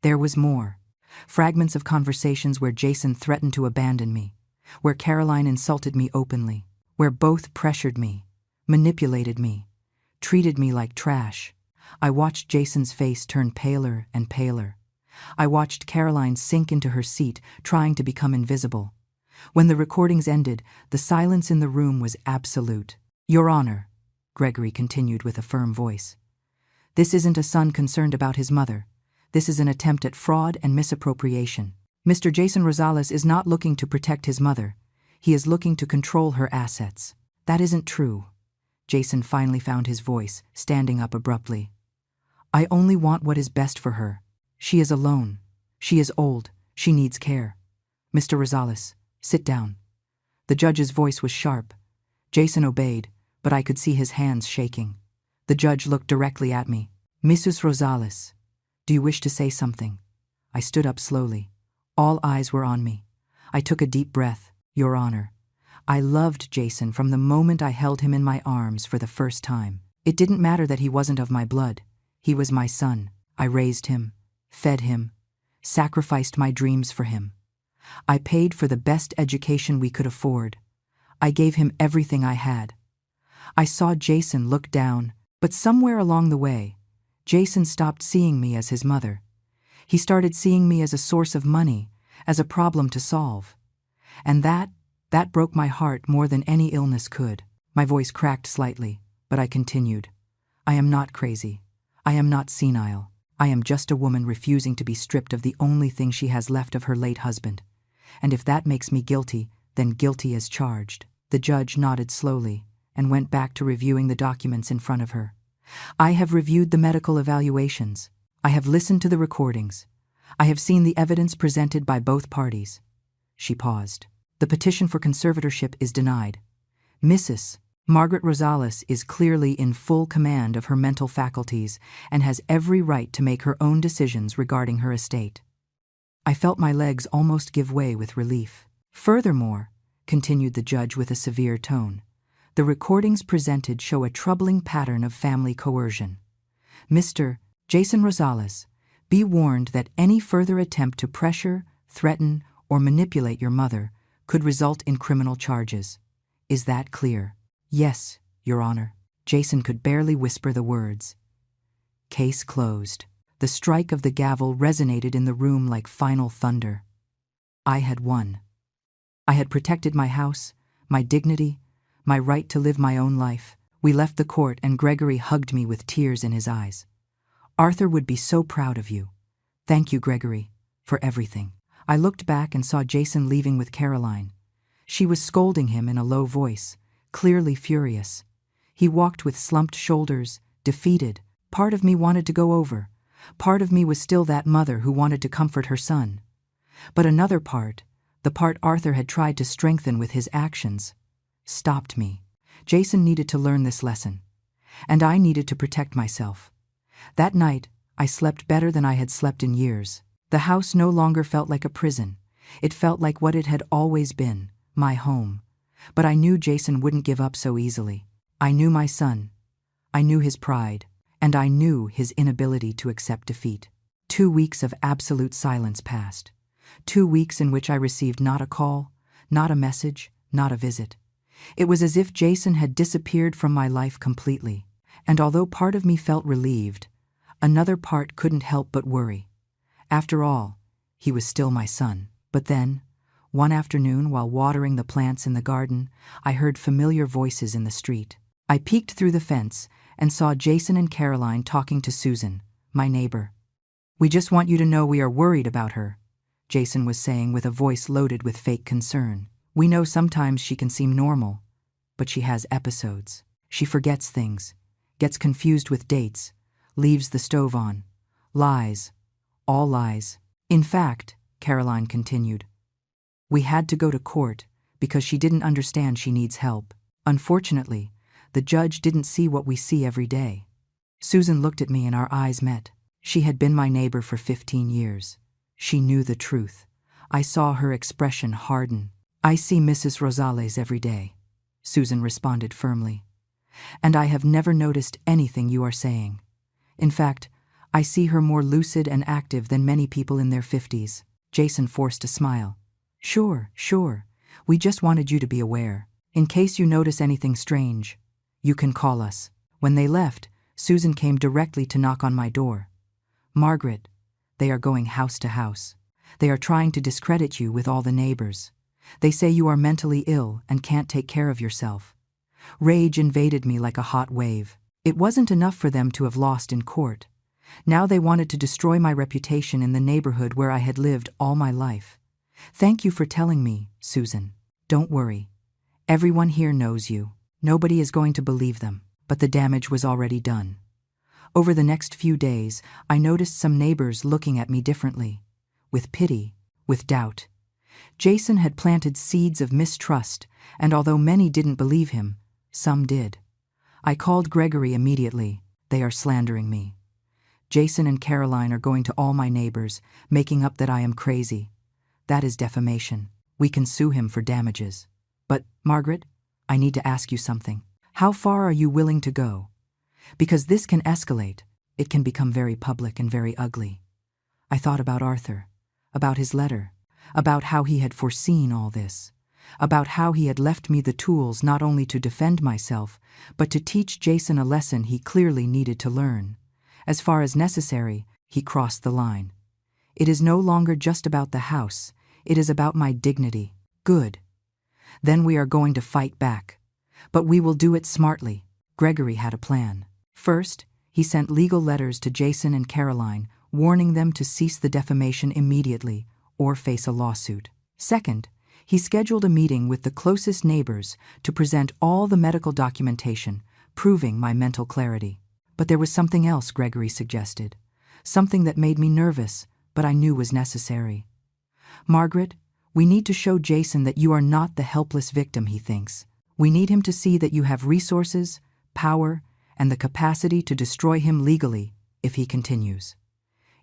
There was more. Fragments of conversations where Jason threatened to abandon me, where Caroline insulted me openly, where both pressured me, manipulated me, treated me like trash. I watched Jason's face turn paler and paler. I watched Caroline sink into her seat, trying to become invisible. When the recordings ended, the silence in the room was absolute. Your Honor, Gregory continued with a firm voice, this isn't a son concerned about his mother. This is an attempt at fraud and misappropriation. Mr. Jason Rosales is not looking to protect his mother. He is looking to control her assets. That isn't true. Jason finally found his voice, standing up abruptly. I only want what is best for her. She is alone. She is old. She needs care. Mr. Rosales, sit down. The judge's voice was sharp. Jason obeyed, but I could see his hands shaking. The judge looked directly at me. Mrs. Rosales, do you wish to say something? I stood up slowly. All eyes were on me. I took a deep breath. Your Honor, I loved Jason from the moment I held him in my arms for the first time. It didn't matter that he wasn't of my blood. He was my son. I raised him, fed him, sacrificed my dreams for him. I paid for the best education we could afford. I gave him everything I had. I saw Jason look down, but somewhere along the way, Jason stopped seeing me as his mother. He started seeing me as a source of money, as a problem to solve. And that broke my heart more than any illness could. My voice cracked slightly, but I continued. I am not crazy. I am not senile. I am just a woman refusing to be stripped of the only thing she has left of her late husband. And if that makes me guilty, then guilty as charged. The judge nodded slowly and went back to reviewing the documents in front of her. I have reviewed the medical evaluations. I have listened to the recordings. I have seen the evidence presented by both parties. She paused. The petition for conservatorship is denied. Mrs. Margaret Rosales is clearly in full command of her mental faculties and has every right to make her own decisions regarding her estate. I felt my legs almost give way with relief. Furthermore, continued the judge with a severe tone, the recordings presented show a troubling pattern of family coercion. Mr. Jason Rosales, be warned that any further attempt to pressure, threaten, or manipulate your mother could result in criminal charges. Is that clear? Yes, Your Honor. Jason could barely whisper the words. Case closed. The strike of the gavel resonated in the room like final thunder. I had won. I had protected my house, my dignity, my right to live my own life. We left the court and Gregory hugged me with tears in his eyes. Arthur would be so proud of you. Thank you, Gregory, for everything. I looked back and saw Jason leaving with Caroline. She was scolding him in a low voice, clearly furious. He walked with slumped shoulders, defeated. Part of me wanted to go over. Part of me was still that mother who wanted to comfort her son. But another part, the part Arthur had tried to strengthen with his actions, stopped me. Jason needed to learn this lesson, and I needed to protect myself. That night, I slept better than I had slept in years. The house no longer felt like a prison. It felt like what it had always been, my home. But I knew Jason wouldn't give up so easily. I knew my son. I knew his pride, and I knew his inability to accept defeat. 2 weeks of absolute silence passed. 2 weeks in which I received not a call, not a message, not a visit. It was as if Jason had disappeared from my life completely, and although part of me felt relieved, another part couldn't help but worry. After all, he was still my son. But then, one afternoon while watering the plants in the garden, I heard familiar voices in the street. I peeked through the fence and saw Jason and Caroline talking to Susan, my neighbor. "We just want you to know we are worried about her," Jason was saying with a voice loaded with fake concern. "We know sometimes she can seem normal, but she has episodes. She forgets things, gets confused with dates, leaves the stove on, lies, all lies. In fact," Caroline continued, "we had to go to court because she didn't understand she needs help. Unfortunately, the judge didn't see what we see every day." Susan looked at me and our eyes met. She had been my neighbor for 15 years. She knew the truth. I saw her expression harden. "I see Mrs. Rosales every day," Susan responded firmly. "And I have never noticed anything you are saying. In fact, I see her more lucid and active than many people in their 50s. Jason forced a smile. Sure. We just wanted you to be aware. In case you notice anything strange, you can call us." When they left, Susan came directly to knock on my door. "Margaret, they are going house to house. They are trying to discredit you with all the neighbors. They say you are mentally ill and can't take care of yourself." Rage invaded me like a hot wave. It wasn't enough for them to have lost in court. Now they wanted to destroy my reputation in the neighborhood where I had lived all my life. "Thank you for telling me, Susan. Don't worry. Everyone here knows you. Nobody is going to believe them." But the damage was already done. Over the next few days, I noticed some neighbors looking at me differently, with pity, with doubt. Jason had planted seeds of mistrust, and although many didn't believe him, some did. I called Gregory immediately. "They are slandering me. Jason and Caroline are going to all my neighbors, making up that I am crazy. That is defamation. We can sue him for damages. But, Margaret, I need to ask you something. How far are you willing to go? Because this can escalate. It can become very public and very ugly." I thought about Arthur, about his letter, about how he had foreseen all this, about how he had left me the tools not only to defend myself, but to teach Jason a lesson he clearly needed to learn. As far as necessary, he crossed the line. "It is no longer just about the house. It is about my dignity." Good. Then we are going to fight back. But we will do it smartly. Gregory had a plan. First, he sent legal letters to Jason and Caroline, warning them to cease the defamation immediately or face a lawsuit. Second, he scheduled a meeting with the closest neighbors to present all the medical documentation, proving my mental clarity. But there was something else Gregory suggested, something that made me nervous, but I knew was necessary. "Margaret, we need to show Jason that you are not the helpless victim he thinks. We need him to see that you have resources, power, and the capacity to destroy him legally if he continues.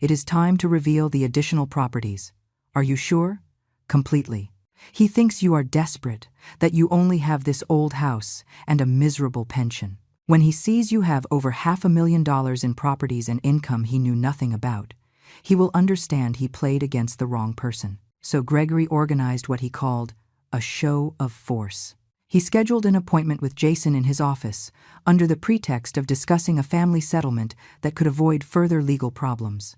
It is time to reveal the additional properties. Are you sure?" "Completely. He thinks you are desperate, that you only have this old house and a miserable pension. When he sees you have over $500,000 in properties and income he knew nothing about, he will understand he played against the wrong person." So Gregory organized what he called a show of force. He scheduled an appointment with Jason in his office, under the pretext of discussing a family settlement that could avoid further legal problems.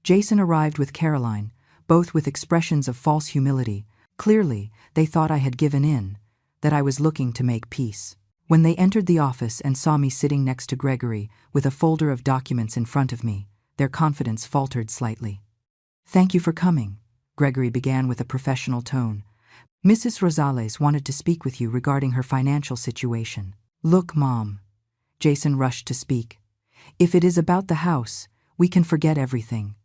Jason arrived with Caroline, both with expressions of false humility. Clearly, they thought I had given in, that I was looking to make peace. When they entered the office and saw me sitting next to Gregory with a folder of documents in front of me, their confidence faltered slightly. "Thank you for coming," Gregory began with a professional tone. "Mrs. Rosales wanted to speak with you regarding her financial situation." "Look, Mom," Jason rushed to speak. "If it is about the house, we can forget everything.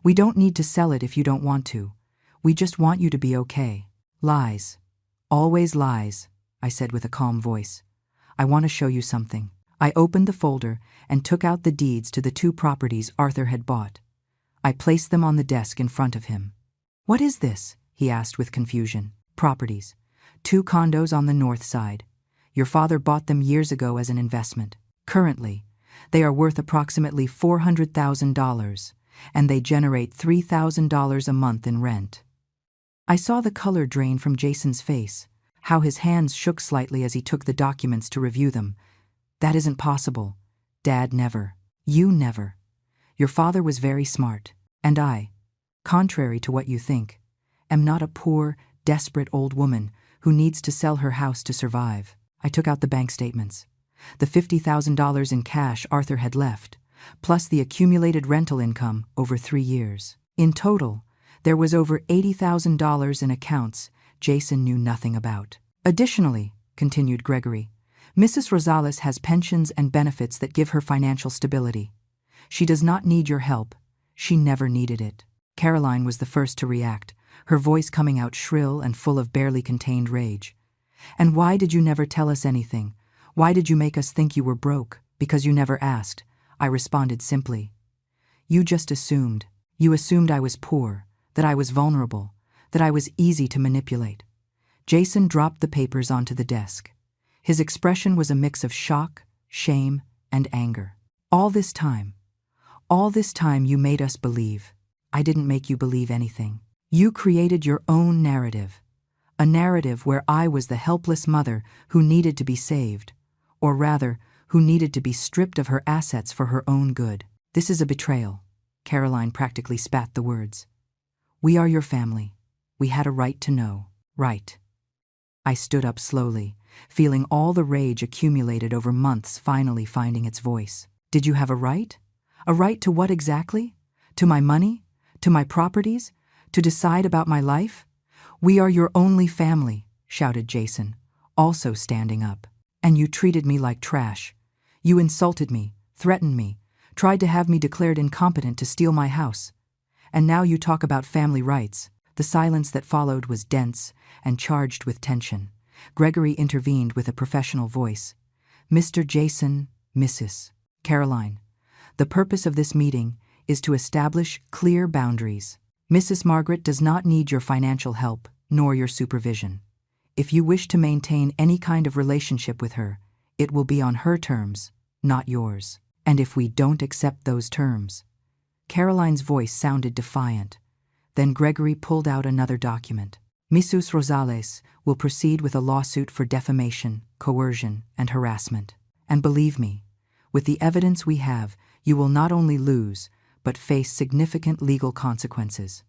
We don't need to sell it if you don't want to. We just want you to be okay." "Lies. Always lies," I said with a calm voice. "I want to show you something." I opened the folder and took out the deeds to the 2 properties Arthur had bought. I placed them on the desk in front of him. "What is this?" he asked with confusion. "Properties. 2 condos on the north side. Your father bought them years ago as an investment." Currently, they are worth approximately $400,000, and they generate $3,000 a month in rent. I saw the color drain from Jason's face, how his hands shook slightly as he took the documents to review them. That isn't possible. Dad never. You never. Your father was very smart, and I, contrary to what you think, am not a poor, desperate old woman who needs to sell her house to survive. I took out the bank statements. The $50,000 in cash Arthur had left, plus the accumulated rental income over 3 years. In total, there was over $80,000 in accounts Jason knew nothing about. Additionally, continued Gregory, Mrs. Rosales has pensions and benefits that give her financial stability. She does not need your help. She never needed it. Caroline was the first to react, her voice coming out shrill and full of barely contained rage. And why did you never tell us anything? Why did you make us think you were broke? Because you never asked, I responded simply. You just assumed. You assumed I was poor, that I was vulnerable, that I was easy to manipulate. Jason dropped the papers onto the desk. His expression was a mix of shock, shame, and anger. All this time you made us believe. I didn't make you believe anything. You created your own narrative. A narrative where I was the helpless mother who needed to be saved, or rather, who needed to be stripped of her assets for her own good. This is a betrayal. Caroline practically spat the words. We are your family. We had a right to know. Right. I stood up slowly, feeling all the rage accumulated over months finally finding its voice. Did you have a right? A right to what exactly? To my money? To my properties? To decide about my life? We are your only family, shouted Jason, also standing up. And you treated me like trash. You insulted me, threatened me, tried to have me declared incompetent to steal my house. And now you talk about family rights. The silence that followed was dense and charged with tension. Gregory intervened with a professional voice. Mr. Jason, Mrs. Caroline, the purpose of this meeting is to establish clear boundaries. Mrs. Margaret does not need your financial help, nor your supervision. If you wish to maintain any kind of relationship with her, it will be on her terms, not yours. And if we don't accept those terms... Caroline's voice sounded defiant. Then Gregory pulled out another document. Mrs. Rosales will proceed with a lawsuit for defamation, coercion, and harassment. And believe me, with the evidence we have, you will not only lose, but face significant legal consequences.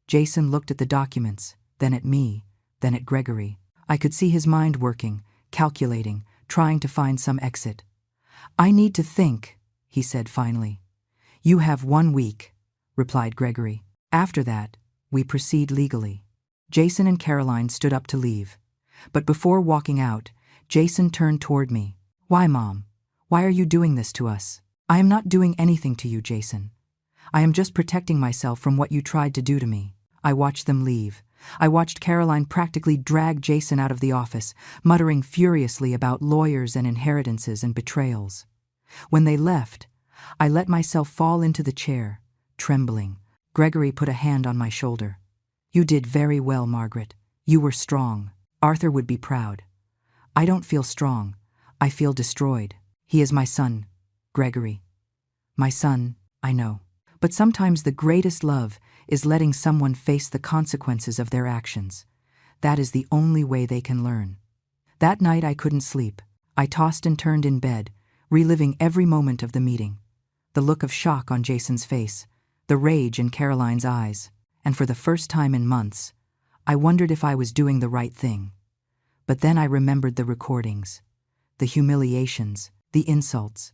Jason looked at the documents, then at me, then at Gregory. I could see his mind working, calculating, trying to find some exit. I need to think, he said finally. You have 1 week, replied Gregory. After that, we proceed legally. Jason and Caroline stood up to leave. But before walking out, Jason turned toward me. Why, Mom? Why are you doing this to us? I am not doing anything to you, Jason. I am just protecting myself from what you tried to do to me. I watched them leave. I watched Caroline practically drag Jason out of the office, muttering furiously about lawyers and inheritances and betrayals. When they left, I let myself fall into the chair, trembling. Gregory put a hand on my shoulder. You did very well, Margaret. You were strong. Arthur would be proud. I don't feel strong. I feel destroyed. He is my son, Gregory. My son, I know. But sometimes the greatest love is letting someone face the consequences of their actions. That is the only way they can learn. That night I couldn't sleep. I tossed and turned in bed, reliving every moment of the meeting. The look of shock on Jason's face, the rage in Caroline's eyes, and for the first time in months, I wondered if I was doing the right thing. But then I remembered the recordings, the humiliations, the insults,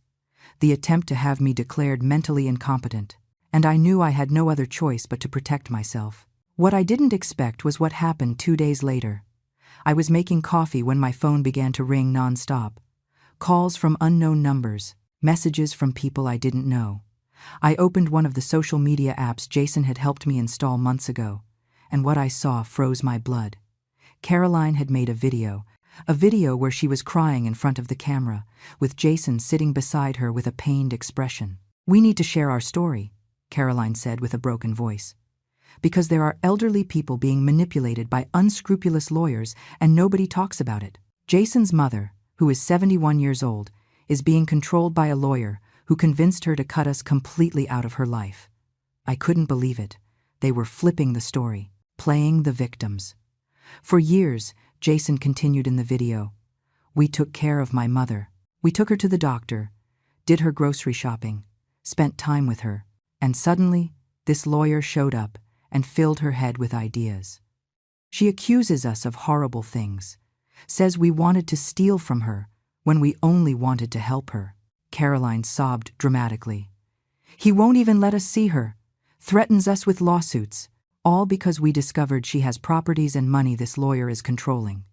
the attempt to have me declared mentally incompetent, and I knew I had no other choice but to protect myself. What I didn't expect was what happened 2 days later. I was making coffee when my phone began to ring non-stop. Calls from unknown numbers, messages from people I didn't know. I opened one of the social media apps Jason had helped me install months ago, and what I saw froze my blood. Caroline had made a video where she was crying in front of the camera, with Jason sitting beside her with a pained expression. We need to share our story, Caroline said with a broken voice. Because there are elderly people being manipulated by unscrupulous lawyers and nobody talks about it. Jason's mother, who is 71 years old, is being controlled by a lawyer who convinced her to cut us completely out of her life. I couldn't believe it. They were flipping the story, playing the victims. For years, Jason continued in the video. We took care of my mother. We took her to the doctor, did her grocery shopping, spent time with her, and suddenly, this lawyer showed up and filled her head with ideas. She accuses us of horrible things, says we wanted to steal from her when we only wanted to help her. Caroline sobbed dramatically. He won't even let us see her, threatens us with lawsuits, all because we discovered she has properties and money this lawyer is controlling.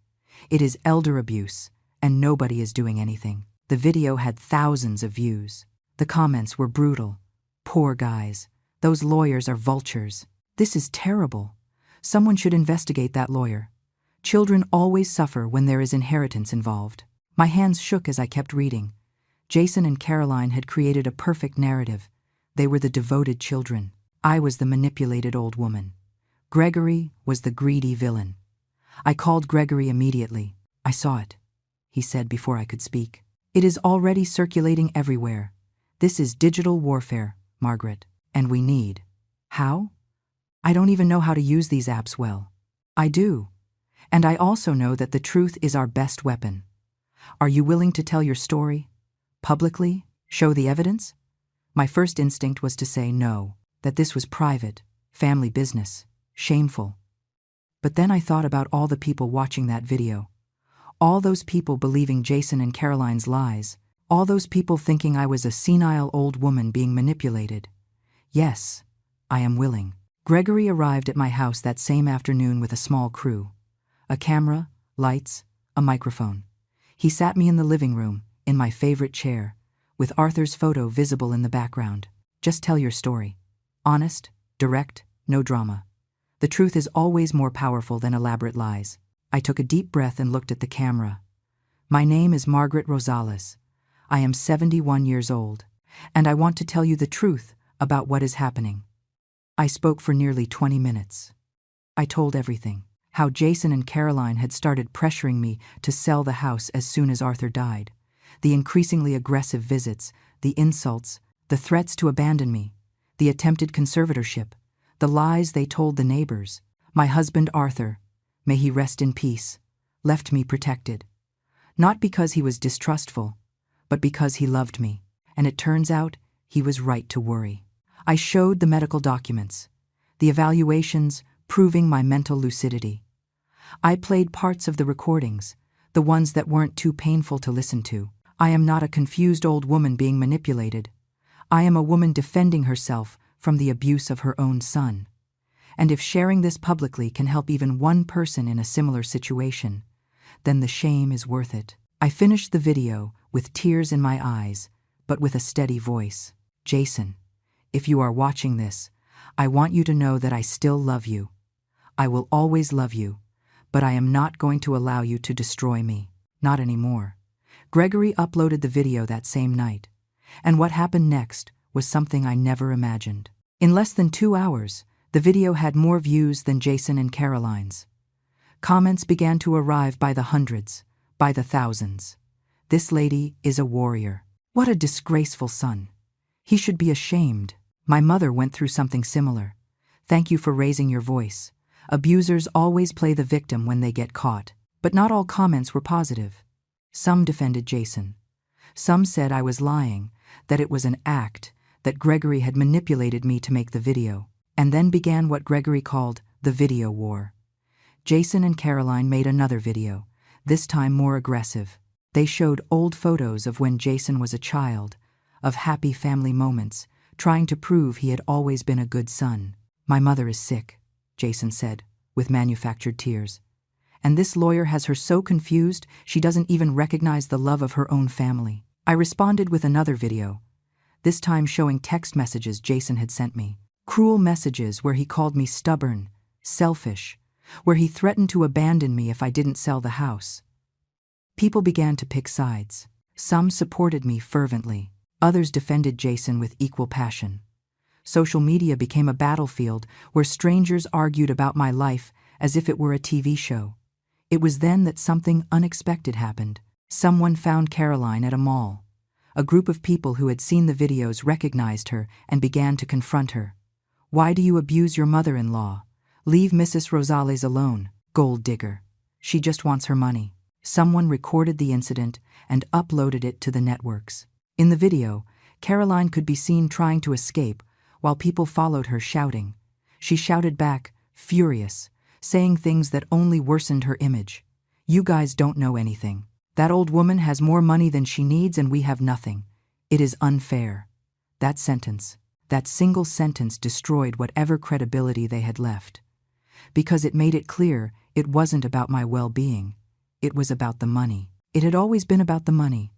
It is elder abuse, and nobody is doing anything. The video had thousands of views. The comments were brutal. Poor guys. Those lawyers are vultures. This is terrible. Someone should investigate that lawyer. Children always suffer when there is inheritance involved. My hands shook as I kept reading. Jason and Caroline had created a perfect narrative. They were the devoted children. I was the manipulated old woman. Gregory was the greedy villain. I called Gregory immediately. I saw it, he said before I could speak. It is already circulating everywhere. This is digital warfare, Margaret, and we need. How? I don't even know how to use these apps well. I do. And I also know that the truth is our best weapon. Are you willing to tell your story? Publicly? Show the evidence? My first instinct was to say no, that this was private, family business, shameful. But then I thought about all the people watching that video. All those people believing Jason and Caroline's lies. All those people thinking I was a senile old woman being manipulated. Yes, I am willing. Gregory arrived at my house that same afternoon with a small crew. A camera, lights, a microphone. He sat me in the living room, in my favorite chair, with Arthur's photo visible in the background. Just tell your story. Honest, direct, no drama. The truth is always more powerful than elaborate lies. I took a deep breath and looked at the camera. My name is Margaret Rosales. I am 71 years old, and I want to tell you the truth about what is happening. I spoke for nearly 20 minutes. I told everything. How Jason and Caroline had started pressuring me to sell the house as soon as Arthur died. The increasingly aggressive visits, the insults, the threats to abandon me, the attempted conservatorship, the lies they told the neighbors. My husband Arthur, may he rest in peace, left me protected. Not because he was distrustful, but because he loved me. And it turns out he was right to worry. I showed the medical documents, the evaluations proving my mental lucidity. I played parts of the recordings, the ones that weren't too painful to listen to. I am not a confused old woman being manipulated. I am a woman defending herself from the abuse of her own son. And if sharing this publicly can help even one person in a similar situation, then the shame is worth it. I finished the video with tears in my eyes, but with a steady voice. Jason, if you are watching this, I want you to know that I still love you. I will always love you, but I am not going to allow you to destroy me. Not anymore. Gregory uploaded the video that same night, and what happened next was something I never imagined. In less than 2 hours, the video had more views than Jason and Caroline's. Comments began to arrive by the hundreds, by the thousands. This lady is a warrior. What a disgraceful son. He should be ashamed. My mother went through something similar. Thank you for raising your voice. Abusers always play the victim when they get caught, but not all comments were positive. Some defended Jason. Some said I was lying, that it was an act, that Gregory had manipulated me to make the video. And then began what Gregory called the video war. Jason and Caroline made another video, this time more aggressive. They showed old photos of when Jason was a child, of happy family moments, trying to prove he had always been a good son. My mother is sick, Jason said, with manufactured tears. And this lawyer has her so confused she doesn't even recognize the love of her own family. I responded with another video, this time showing text messages Jason had sent me. Cruel messages where he called me stubborn, selfish, where he threatened to abandon me if I didn't sell the house. People began to pick sides. Some supported me fervently. Others defended Jason with equal passion. Social media became a battlefield where strangers argued about my life as if it were a TV show. It was then that something unexpected happened. Someone found Caroline at a mall. A group of people who had seen the videos recognized her and began to confront her. "Why do you abuse your mother-in-law? Leave Mrs. Rosales alone, gold digger. She just wants her money." Someone recorded the incident and uploaded it to the networks. In the video, Caroline could be seen trying to escape while people followed her shouting. She shouted back, furious, saying things that only worsened her image. "You guys don't know anything. That old woman has more money than she needs and we have nothing. It is unfair." That single sentence destroyed whatever credibility they had left. Because it made it clear it wasn't about my well-being. It was about the money. It had always been about the money.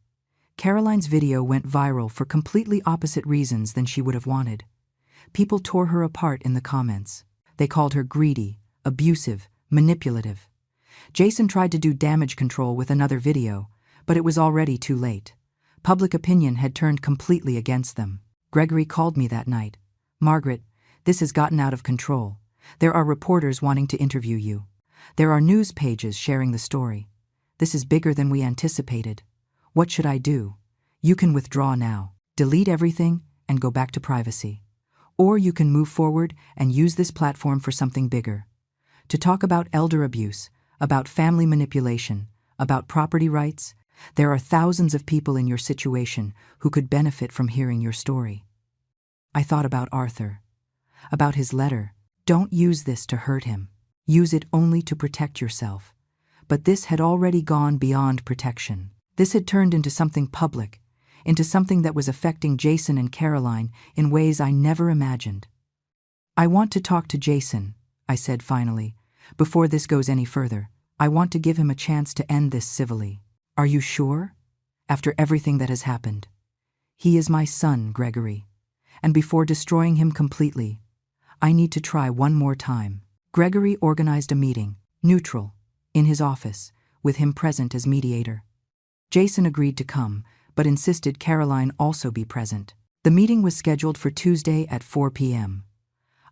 Caroline's video went viral for completely opposite reasons than she would have wanted. People tore her apart in the comments. They called her greedy, abusive, manipulative. Jason tried to do damage control with another video, but it was already too late. Public opinion had turned completely against them. Gregory called me that night. "Margaret, this has gotten out of control. There are reporters wanting to interview you. There are news pages sharing the story. This is bigger than we anticipated. What should I do? You can withdraw now, delete everything, and go back to privacy. Or you can move forward and use this platform for something bigger. To talk about elder abuse, about family manipulation, about property rights. There are thousands of people in your situation who could benefit from hearing your story." I thought about Arthur, about his letter. "Don't use this to hurt him. Use it only to protect yourself." But this had already gone beyond protection. This had turned into something public, into something that was affecting Jason and Caroline in ways I never imagined. "I want to talk to Jason," I said finally. "Before this goes any further, I want to give him a chance to end this civilly." "Are you sure? After everything that has happened?" "He is my son, Gregory. And before destroying him completely, I need to try one more time." Gregory organized a meeting, neutral, in his office, with him present as mediator. Jason agreed to come, but insisted Caroline also be present. The meeting was scheduled for Tuesday at 4 p.m.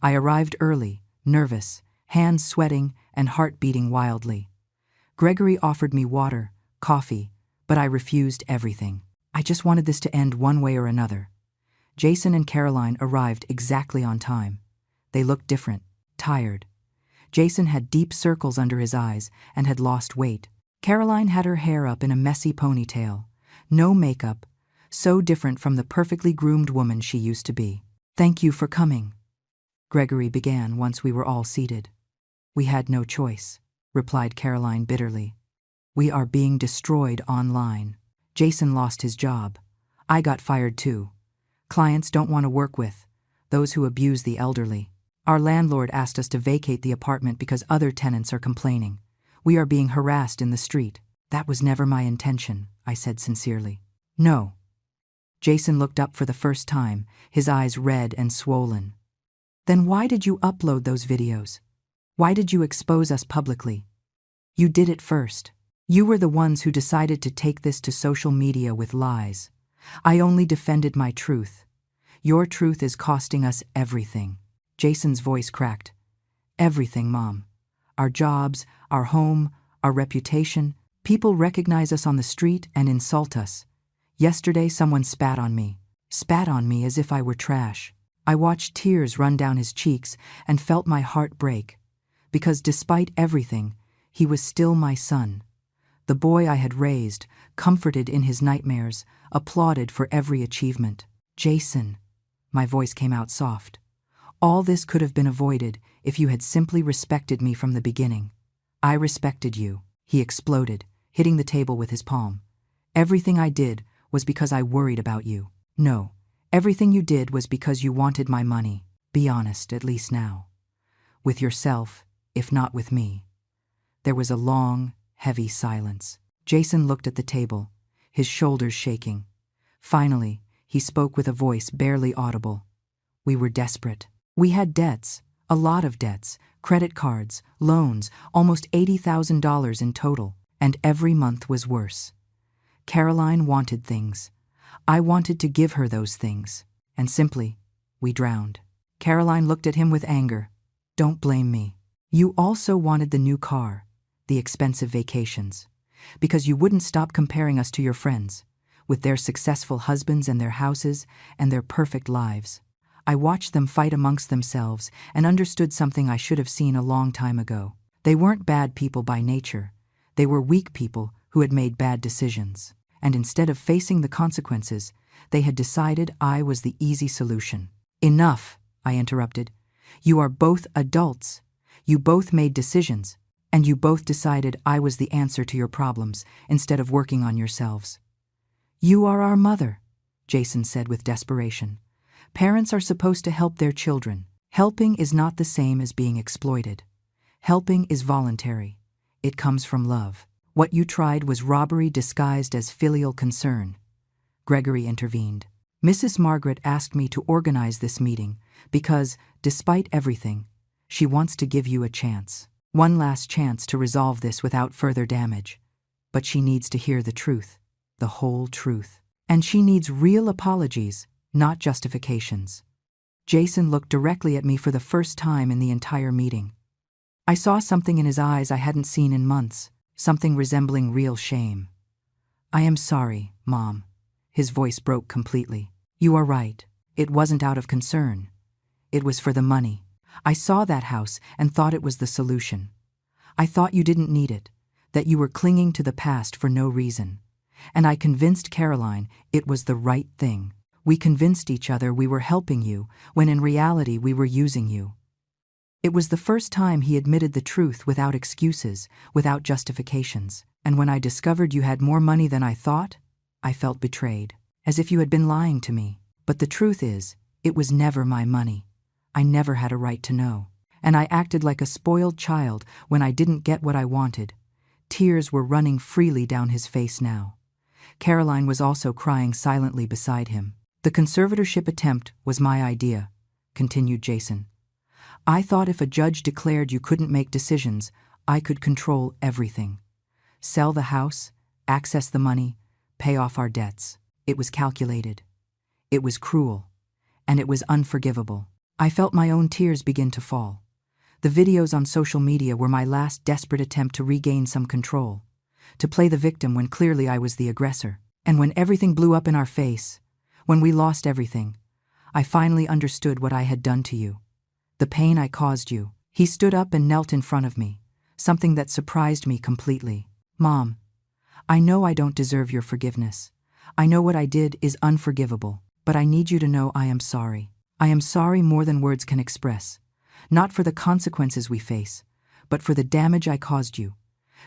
I arrived early, nervous, hands sweating and heart beating wildly. Gregory offered me water, coffee, but I refused everything. I just wanted this to end one way or another. Jason and Caroline arrived exactly on time. They looked different, tired. Jason had deep circles under his eyes and had lost weight. Caroline had her hair up in a messy ponytail. No makeup, so different from the perfectly groomed woman she used to be. "Thank you for coming," Gregory began once we were all seated. "We had no choice," replied Caroline bitterly. "We are being destroyed online. Jason lost his job. I got fired too. Clients don't want to work with those who abuse the elderly. Our landlord asked us to vacate the apartment because other tenants are complaining. We are being harassed in the street." "That was never my intention," I said sincerely. "No." Jason looked up for the first time, his eyes red and swollen. "Then why did you upload those videos? Why did you expose us publicly? You did it first. You were the ones who decided to take this to social media with lies. I only defended my truth. Your truth is costing us everything." Jason's voice cracked. "Everything, Mom. Our jobs, our home, our reputation. People recognize us on the street and insult us. Yesterday someone spat on me as if I were trash." I watched tears run down his cheeks and felt my heart break. Because despite everything, he was still my son. The boy I had raised, comforted in his nightmares, applauded for every achievement. "Jason," my voice came out soft. "All this could have been avoided if you had simply respected me from the beginning." "I respected you," he exploded, hitting the table with his palm. "Everything I did was because I worried about you. No, everything you did was because you wanted my money. Be honest, at least now. With yourself, if not with me." There was a long, heavy silence. Jason looked at the table, his shoulders shaking. Finally, he spoke with a voice barely audible. "We were desperate. We had debts, a lot of debts, credit cards, loans, almost $80,000 in total, and every month was worse. Caroline wanted things. I wanted to give her those things, and simply, we drowned." Caroline looked at him with anger. "Don't blame me. You also wanted the new car, the expensive vacations, because you wouldn't stop comparing us to your friends. with their successful husbands and their houses and their perfect lives. I watched them fight amongst themselves and understood something I should have seen a long time ago. They weren't bad people by nature. They were weak people who had made bad decisions. And instead of facing the consequences, they had decided I was the easy solution. Enough, I interrupted. You are both adults. You both made decisions, and you both decided I was the answer to your problems instead of working on yourselves. You are our mother, Jason said with desperation. Parents are supposed to help their children. Helping is not the same as being exploited. Helping is voluntary. It comes from love. What you tried was robbery disguised as filial concern. Gregory intervened. Mrs. Margaret asked me to organize this meeting because, despite everything, she wants to give you a chance. One last chance to resolve this without further damage. But she needs to hear the truth, the whole truth. And she needs real apologies, not justifications. Jason looked directly at me for the first time in the entire meeting. I saw something in his eyes I hadn't seen in months, something resembling real shame. I am sorry, Mom. His voice broke completely. You are right. It wasn't out of concern. It was for the money. I saw that house and thought it was the solution. I thought you didn't need it, that you were clinging to the past for no reason. And I convinced Caroline it was the right thing. We convinced each other we were helping you, when in reality we were using you. It was the first time he admitted the truth without excuses, without justifications. And when I discovered you had more money than I thought, I felt betrayed, as if you had been lying to me. But the truth is, it was never my money. I never had a right to know. And I acted like a spoiled child when I didn't get what I wanted. Tears were running freely down his face now. Caroline was also crying silently beside him. The conservatorship attempt was my idea, continued Jason. I thought if a judge declared you couldn't make decisions, I could control everything. Sell the house, access the money, pay off our debts. It was calculated. It was cruel. And it was unforgivable. I felt my own tears begin to fall. The videos on social media were my last desperate attempt to regain some control, to play the victim when clearly I was the aggressor. And when everything blew up in our face, when we lost everything, I finally understood what I had done to you. The pain I caused you. He stood up and knelt in front of me, something that surprised me completely. Mom, I know I don't deserve your forgiveness. I know what I did is unforgivable, but I need you to know I am sorry. I am sorry more than words can express, not for the consequences we face, but for the damage I caused you,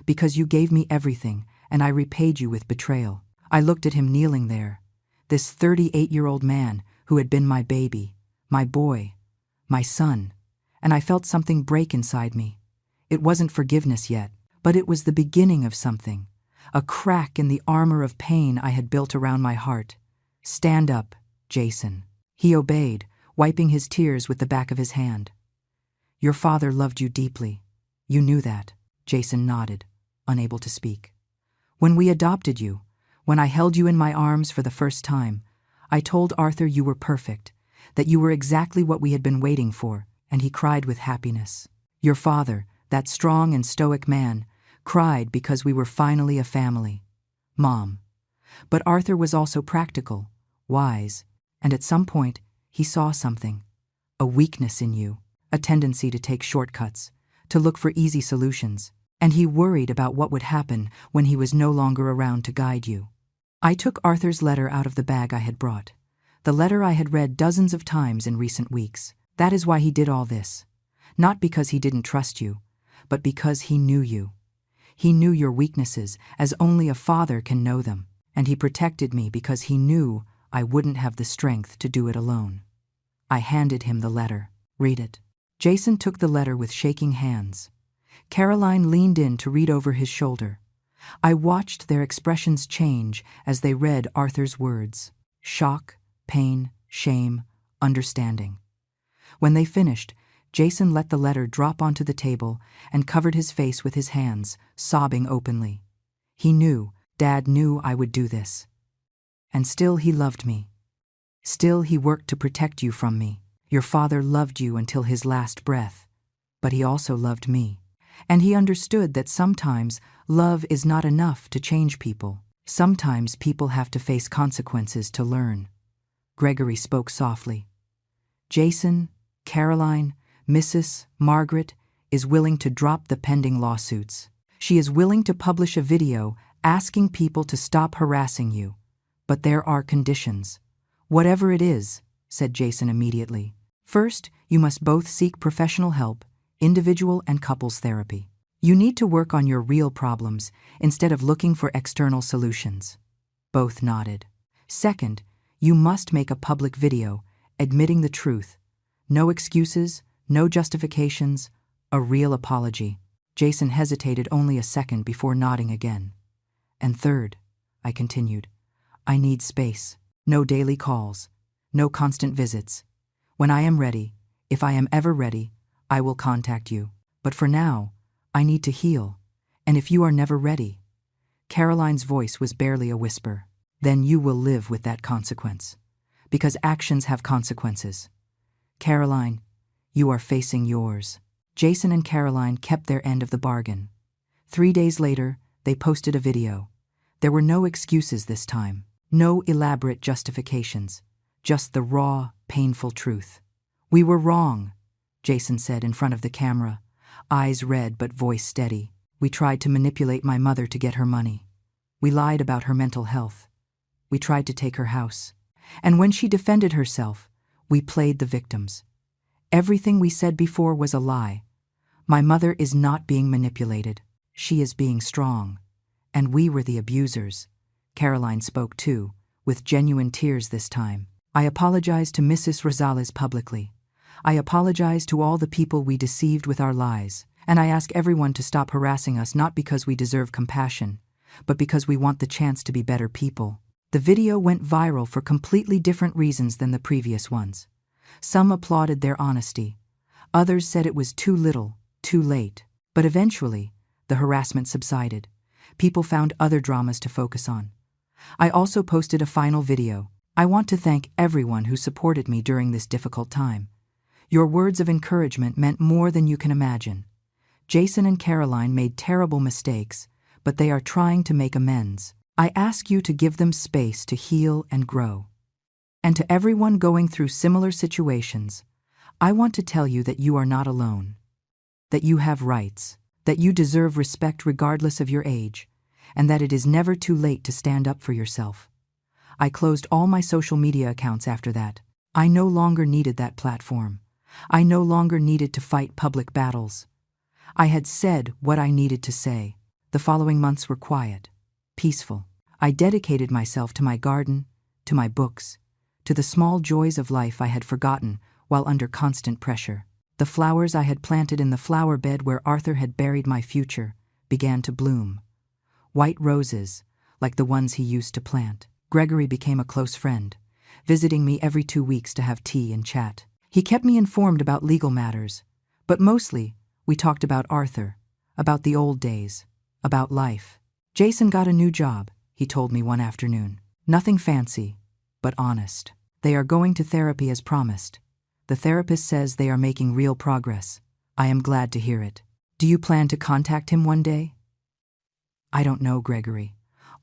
because you gave me everything and I repaid you with betrayal. I looked at him kneeling there, this 38-year-old man who had been my baby, my boy, my son, and I felt something break inside me. It wasn't forgiveness yet, but it was the beginning of something, a crack in the armor of pain I had built around my heart. Stand up, Jason. He obeyed, wiping his tears with the back of his hand. Your father loved you deeply. You knew that. Jason nodded, unable to speak. When we adopted you, when I held you in my arms for the first time, I told Arthur you were perfect, that you were exactly what we had been waiting for, and he cried with happiness. Your father, that strong and stoic man, cried because we were finally a family. Mom. But Arthur was also practical, wise, and at some point, he saw something. A weakness in you, a tendency to take shortcuts, to look for easy solutions, and he worried about what would happen when he was no longer around to guide you. I took Arthur's letter out of the bag I had brought, the letter I had read dozens of times in recent weeks. That is why he did all this. Not because he didn't trust you, but because he knew you. He knew your weaknesses as only a father can know them, and he protected me because he knew I wouldn't have the strength to do it alone. I handed him the letter. Read it. Jason took the letter with shaking hands. Caroline leaned in to read over his shoulder. I watched their expressions change as they read Arthur's words. Shock, pain, shame, understanding. When they finished, Jason let the letter drop onto the table and covered his face with his hands, sobbing openly. He knew, Dad knew I would do this. And still he loved me. Still he worked to protect you from me. Your father loved you until his last breath. But he also loved me. And he understood that sometimes love is not enough to change people. Sometimes people have to face consequences to learn. Gregory spoke softly. Jason, Caroline, Mrs. Margaret is willing to drop the pending lawsuits. She is willing to publish a video asking people to stop harassing you. But there are conditions. Whatever it is, said Jason immediately. First, you must both seek professional help, individual and couples therapy. You need to work on your real problems instead of looking for external solutions. Both nodded. Second, you must make a public video admitting the truth. No excuses, no justifications, a real apology. Jason hesitated only a second before nodding again. And third, I continued, I need space. No daily calls. No constant visits. When I am ready, if I am ever ready, I will contact you. But for now, I need to heal. And if you are never ready, Caroline's voice was barely a whisper, then you will live with that consequence. Because actions have consequences. Caroline, you are facing yours. Jason and Caroline kept their end of the bargain. 3 days later, they posted a video. There were no excuses this time. No elaborate justifications. Just the raw, painful truth. We were wrong, Jason said in front of the camera, eyes red but voice steady. We tried to manipulate my mother to get her money. We lied about her mental health. We tried to take her house. And when she defended herself, we played the victims. Everything we said before was a lie. My mother is not being manipulated. She is being strong. And we were the abusers. Caroline spoke too, with genuine tears this time. I apologize to Mrs. Rosales publicly. I apologize to all the people we deceived with our lies, and I ask everyone to stop harassing us not because we deserve compassion, but because we want the chance to be better people. The video went viral for completely different reasons than the previous ones. Some applauded their honesty. Others said it was too little, too late. But eventually, the harassment subsided. People found other dramas to focus on. I also posted a final video. I want to thank everyone who supported me during this difficult time. Your words of encouragement meant more than you can imagine. Jason and Caroline made terrible mistakes, but they are trying to make amends. I ask you to give them space to heal and grow. And to everyone going through similar situations, I want to tell you that you are not alone. That you have rights, that you deserve respect regardless of your age, and that it is never too late to stand up for yourself. I closed all my social media accounts after that. I no longer needed that platform. I no longer needed to fight public battles. I had said what I needed to say. The following months were quiet, peaceful. I dedicated myself to my garden, to my books, to the small joys of life I had forgotten while under constant pressure. The flowers I had planted in the flower bed where Arthur had buried my future began to bloom. White roses, like the ones he used to plant. Gregory became a close friend, visiting me every 2 weeks to have tea and chat. He kept me informed about legal matters, but mostly we talked about Arthur, about the old days, about life. Jason got a new job, he told me one afternoon. Nothing fancy, but honest. They are going to therapy as promised. The therapist says they are making real progress. I am glad to hear it. Do you plan to contact him one day? I don't know, Gregory.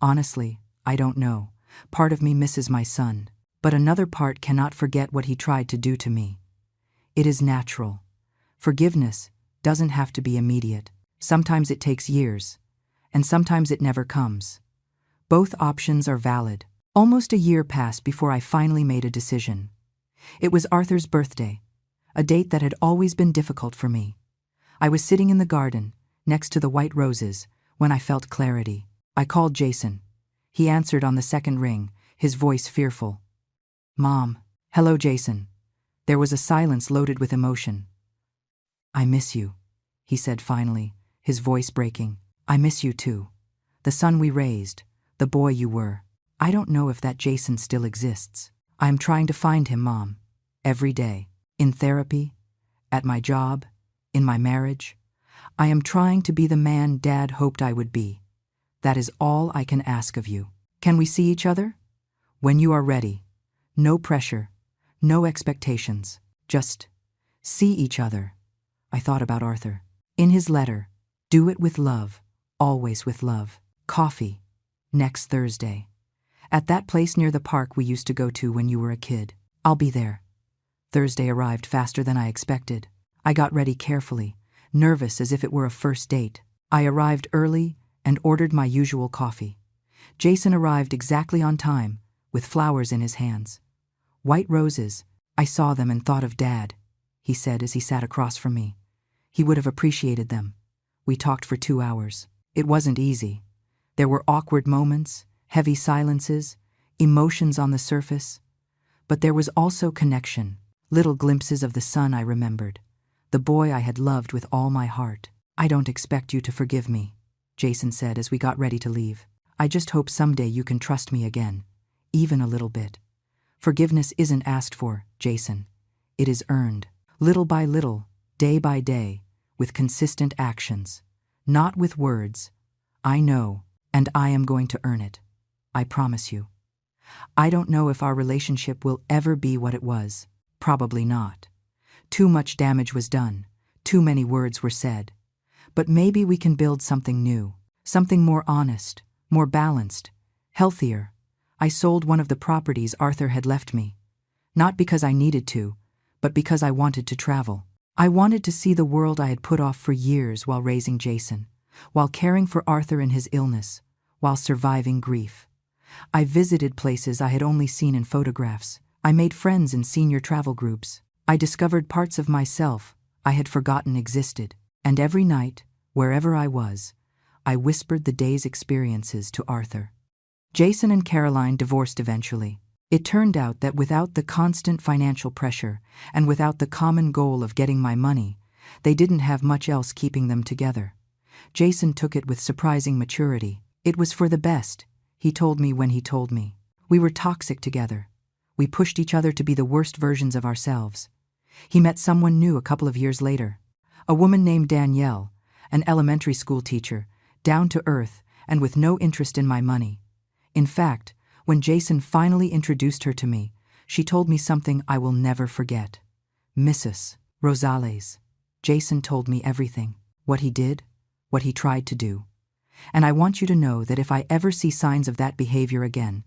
Honestly, I don't know. Part of me misses my son, but another part cannot forget what he tried to do to me. It is natural. Forgiveness doesn't have to be immediate. Sometimes it takes years, and sometimes it never comes. Both options are valid. Almost a year passed before I finally made a decision. It was Arthur's birthday, a date that had always been difficult for me. I was sitting in the garden, next to the white roses, when I felt clarity. I called Jason. He answered on the second ring, his voice fearful. Mom. Hello, Jason. There was a silence loaded with emotion. I miss you, he said finally, his voice breaking. I miss you too. The son we raised, the boy you were. I don't know if that Jason still exists. I am trying to find him, Mom. Every day. In therapy, at my job, in my marriage. I am trying to be the man Dad hoped I would be. That is all I can ask of you. Can we see each other? When you are ready. No pressure, no expectations. Just see each other. I thought about Arthur. In his letter, do it with love, always with love. Coffee. Next Thursday. At that place near the park we used to go to when you were a kid. I'll be there. Thursday arrived faster than I expected. I got ready carefully, nervous as if it were a first date. I arrived early and ordered my usual coffee. Jason arrived exactly on time, with flowers in his hands. White roses. I saw them and thought of Dad, he said as he sat across from me. He would have appreciated them. We talked for 2 hours. It wasn't easy. There were awkward moments, heavy silences, emotions on the surface. But there was also connection, little glimpses of the son I remembered, the boy I had loved with all my heart. I don't expect you to forgive me, Jason said as we got ready to leave. I just hope someday you can trust me again, even a little bit. Forgiveness isn't asked for, Jason. It is earned, little by little, day by day, with consistent actions, not with words. I know, and I am going to earn it. I promise you. I don't know if our relationship will ever be what it was. Probably not. Too much damage was done. Too many words were said. But maybe we can build something new, something more honest, more balanced, healthier. I sold one of the properties Arthur had left me. Not because I needed to, but because I wanted to travel. I wanted to see the world I had put off for years while raising Jason, while caring for Arthur in his illness, while surviving grief. I visited places I had only seen in photographs. I made friends in senior travel groups. I discovered parts of myself I had forgotten existed. And every night, wherever I was, I whispered the day's experiences to Arthur. Jason and Caroline divorced eventually. It turned out that without the constant financial pressure and without the common goal of getting my money, they didn't have much else keeping them together. Jason took it with surprising maturity. It was for the best, he told me when he told me. We were toxic together. We pushed each other to be the worst versions of ourselves. He met someone new a couple of years later. A woman named Danielle, an elementary school teacher, down to earth and with no interest in my money. In fact, when Jason finally introduced her to me, she told me something I will never forget. Mrs. Rosales. Jason told me everything. What he did, what he tried to do. And I want you to know that if I ever see signs of that behavior again,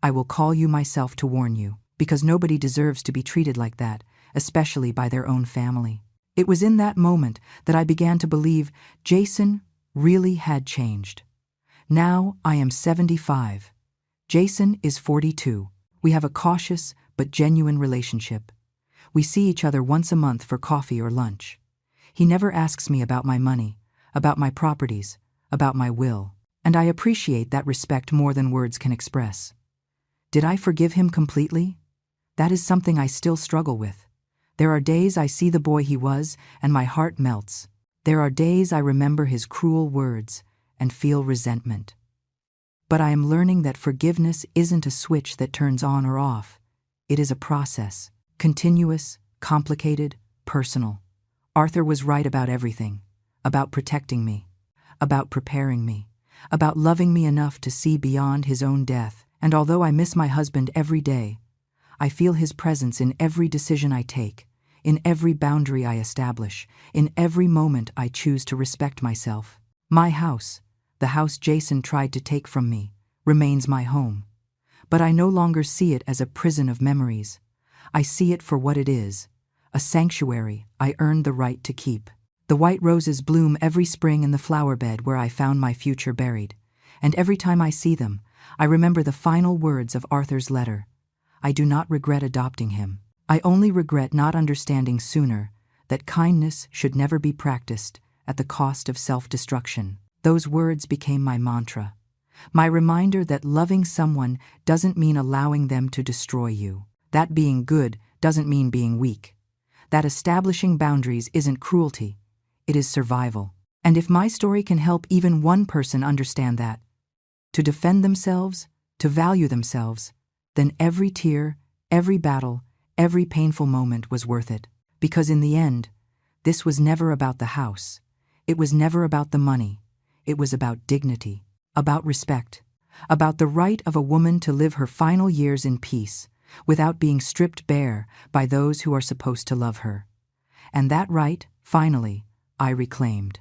I will call you myself to warn you, because nobody deserves to be treated like that, especially by their own family. It was in that moment that I began to believe Jason really had changed. Now I am 75. Jason is 42. We have a cautious but genuine relationship. We see each other once a month for coffee or lunch. He never asks me about my money, about my properties, about my will, and I appreciate that respect more than words can express. Did I forgive him completely? That is something I still struggle with. There are days I see the boy he was and my heart melts. There are days I remember his cruel words and feel resentment. But I am learning that forgiveness isn't a switch that turns on or off. It is a process, continuous, complicated, personal. Arthur was right about everything, about protecting me, about preparing me, about loving me enough to see beyond his own death. And although I miss my husband every day, I feel his presence in every decision I take, in every boundary I establish, in every moment I choose to respect myself. My house, the house Jason tried to take from me, remains my home. But I no longer see it as a prison of memories. I see it for what it is, a sanctuary I earned the right to keep. The white roses bloom every spring in the flower bed where I found my future buried, and every time I see them, I remember the final words of Arthur's letter. I do not regret adopting him. I only regret not understanding sooner that kindness should never be practiced at the cost of self-destruction. Those words became my mantra, my reminder that loving someone doesn't mean allowing them to destroy you. That being good doesn't mean being weak. That establishing boundaries isn't cruelty, it is survival. And if my story can help even one person understand that, to defend themselves, to value themselves, then every tear, every battle, every painful moment was worth it. Because in the end, this was never about the house. It was never about the money. It was about dignity, about respect, about the right of a woman to live her final years in peace, without being stripped bare by those who are supposed to love her. And that right, finally, I reclaimed.